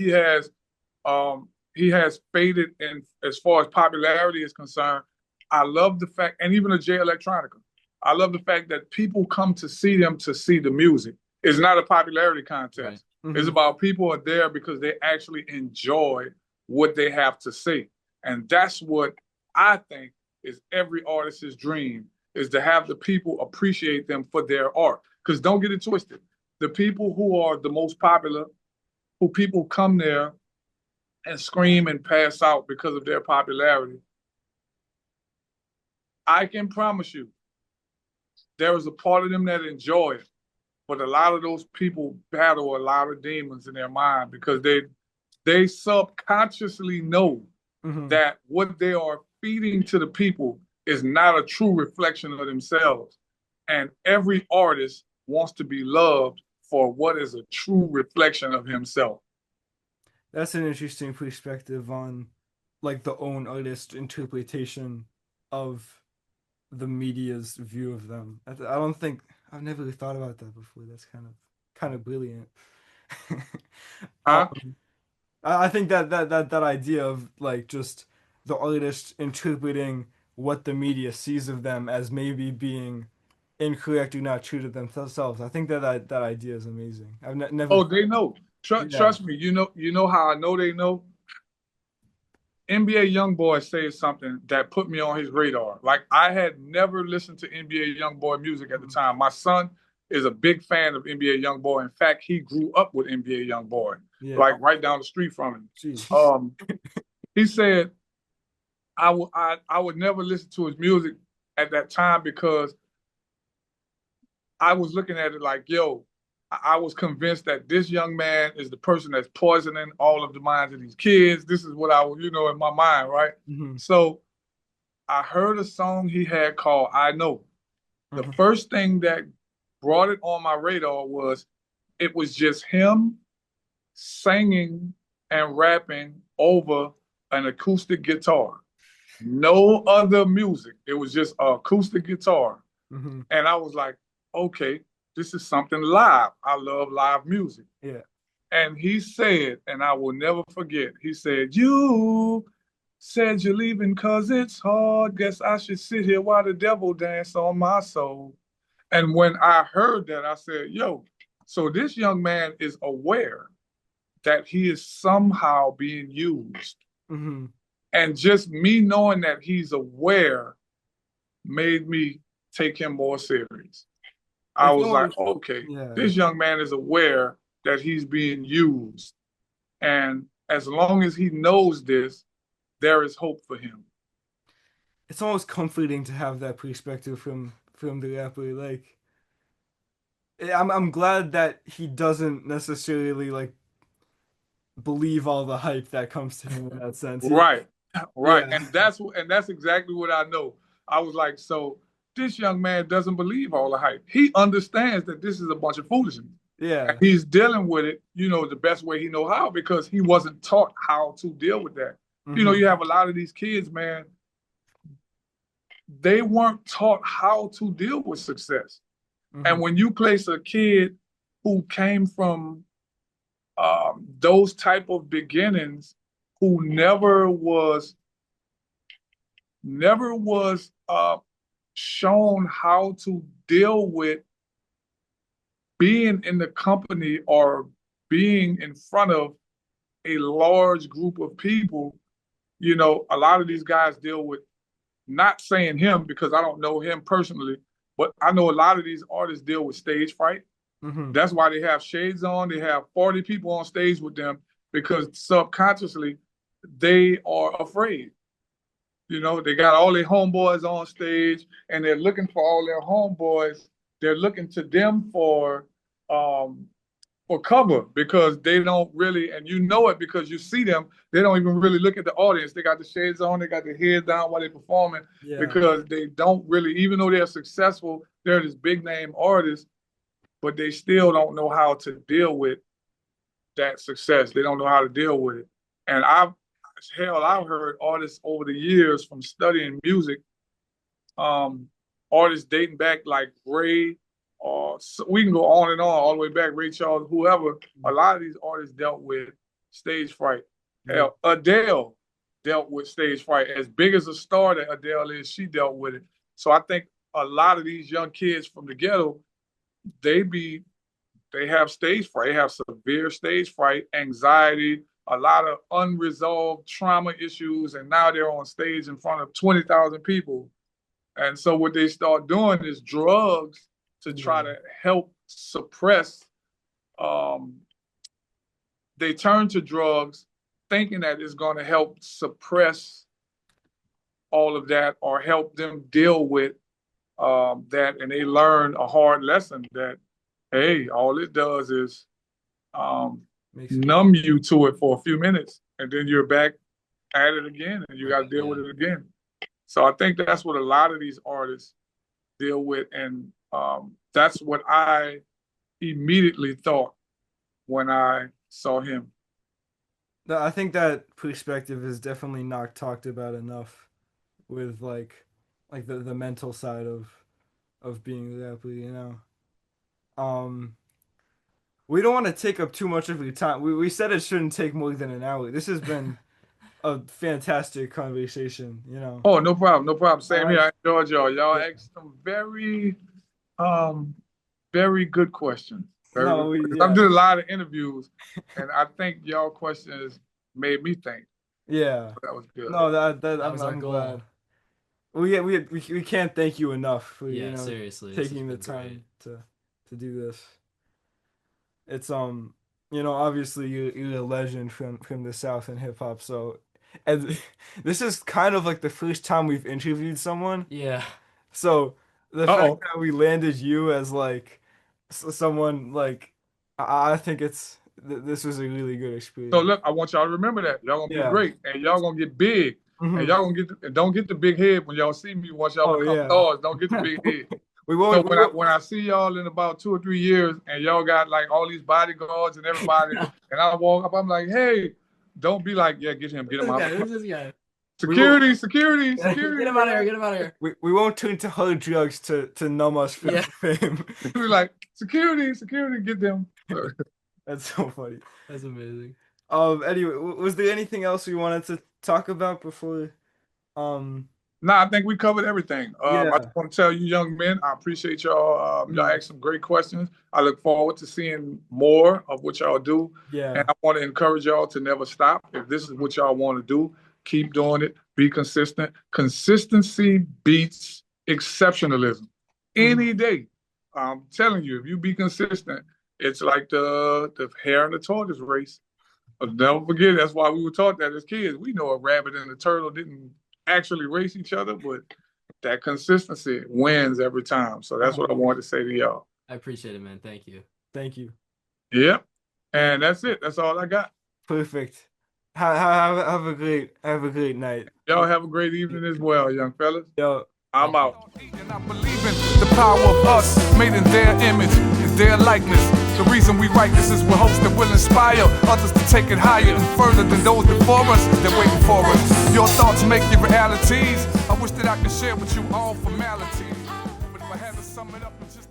he has faded in as far as popularity is concerned, I love the fact, and even the J Electronica, I love the fact that people come to see them to see the music. It's not a popularity Right. contest. It's Hmm. about people are there because they actually enjoy what they have to say. And that's what I think is every artist's dream, is to have the people appreciate them for their art. Because don't get it twisted. The people who are the most popular, who people come there and scream and pass out because of their popularity, I can promise you there is a part of them that enjoy it. But a lot of those people battle a lot of demons in their mind because they subconsciously know Hmm. that what they are feeding to the people is not a true reflection of themselves. And every artist wants to be loved for what is a true reflection of himself. That's an interesting perspective on like the own artist interpretation of the media's view of them. I don't think I've never really thought about that before. That's kind of brilliant. Huh? Um, I think that idea of like just the artist interpreting what the media sees of them as maybe being incorrect or not true to themselves. I think that idea is amazing. I've never Oh, thought. they know. Yeah. Trust me. You know how I know they know. NBA YoungBoy said something that put me on his radar. Like I had never listened to NBA YoungBoy music at the Mhm. time. My son is a big fan of NBA YoungBoy. In fact, he grew up with NBA YoungBoy, Yeah. like right down the street from him. Jeez. He said I would never listen to his music at that time because I was looking at it like, yo, I was convinced that this young man is the person that's poisoning all of the minds of these kids. This is what I was, in my mind, right? Hmm. So I heard a song he had called I Know. The Hmm. first thing that brought it on my radar was it was just him singing and rapping over an acoustic guitar. No other music. It was just acoustic guitar. Hmm. And I was like, okay, this is something live. I love live music. Yeah. And he said, and I will never forget, he said, you said you're leaving because it's hard. Guess I should sit here while the devil dance on my soul. And when I heard that, I said, yo, so this young man is aware that he is somehow being used. Hmm. And just me knowing that he's aware made me take him more serious. I It's was like, almost, okay, yeah. this young man is aware that he's being used. And as long as he knows this, there is hope for him. It's almost comforting to have that perspective from the rapper. Like, I'm glad that he doesn't necessarily like believe all the hype that comes to him in that sense. Right. Right. Yeah, And that's exactly what I know. I was like, so this young man doesn't believe all the hype. He understands that this is a bunch of foolishness. And yeah. he's dealing with it, the best way he know how because he wasn't taught how to deal with that. Hmm. You have a lot of these kids, man, they weren't taught how to deal with success. Hmm. And when you place a kid who came from those type of beginnings, who never was shown how to deal with being in the company or being in front of a large group of people, a lot of these guys deal with, not saying him because I don't know him personally, but I know a lot of these artists deal with stage fright. Hmm. That's why they have shades on. They have 40 people on stage with them because subconsciously they are afraid. They got all their homeboys on stage and they're looking for all their homeboys. They're looking to them um, for cover because they don't really, and it because you see them, they don't even really look at the audience. They got the shades on, they got their head down while they're performing Yeah. because they don't really, even though they're successful, they're this big name artist, but they still don't know how to deal with that success. They don't know how to deal with it. And I've heard artists over the years from studying music, um, artists dating back like Ray, or we can go on and on, all the way back, Ray Charles, whoever. A lot of these artists dealt with stage fright. Yeah. Hell, Adele dealt with stage fright. As big as a star that Adele is, she dealt with it. So I think a lot of these young kids from the ghetto, they be they have stage fright. They have severe stage fright, anxiety, a lot of unresolved trauma issues, and now they're on stage in front of 20,000 people. And so what they start doing is drugs to try Yeah. to help suppress. Um, they turn to drugs thinking that it's going to help suppress all of that or help them deal with that. And they learn a hard lesson that, hey, all it does is um, Makes it worse. numb you to it for a few minutes, and then you're back at it again, and you Right. got to deal Yeah. with it again. So I think that's what a lot of these artists deal with, and that's what I immediately thought when I saw him. No, I think that perspective is definitely not talked about enough with like the mental side of being a rapper, you know. Um, we don't want to take up too much of your time. We said it shouldn't take more than an hour. This has been a fantastic conversation, you know. Oh, no problem, no problem. Same I here. I enjoyed y'all. Y'all Yeah. asked some um, very good questions. Very No, good questions. I yeah. did a lot of interviews, and I think y'all questions made me think. Yeah. That was good. No, that That was our I'm goal. glad. We can't thank you enough for, Yeah, seriously, this has taking the been great. time to do this. It's obviously you're a legend from the South in hip hop, so and this is kind of like the first time we've interviewed someone Yeah. So the fact Uh-oh. that we landed you as like someone like I think this was a really good So experience. look, I want y'all to remember that. Y'all gonna be Yeah. great. And y'all gonna get big. And Hmm. y'all gonna and don't get the big head when y'all see me once y'all Oh become yeah. stars. Don't get the big head. We So won't. We won't. when I see y'all in about 2 or 3 years and y'all got like all these bodyguards and everybody, and I walk up, I'm like, hey, don't be like, yeah, get him out. This guy. We will. Security, security, Get security, him out of here. man. Get him out of here. We won't turn to hard drugs to numb us from Yeah, fame. Be like, security, security, get them. That's so funny. that's amazing. Anyway, was there anything else we wanted to talk about before? Um, Nah, I think we covered everything. I yeah. just want to tell you, young men, I appreciate y'all. Y'all Mm, asked some great questions. I look forward to seeing more of what y'all do. And yeah. I want to encourage y'all to never stop. If this is what y'all want to do, keep doing it. Be consistent. Consistency beats exceptionalism Mhm. any day. I'm telling you, if you be consistent, it's like the hare and the tortoise race. I'll never forget. That's why we were taught that as kids. We know a rabbit and a turtle didn't actually race each other, but that consistency wins every time. So that's what I wanted to say to y'all. I appreciate it, man. Thank you. Thank you. Yep. And that's it. That's all I got. Perfect. Have a great night. Y'all have a great evening as well, young fellas. Yo. I'm Thank you. out. And I believe in the power of us, made in their image, in their likeness. The reason we write this is with hopes that will inspire others to take it higher and further than those before us. They're waiting for us. Your thoughts make your realities. I wish that I could share with you all formalities. But if I had to sum it up in just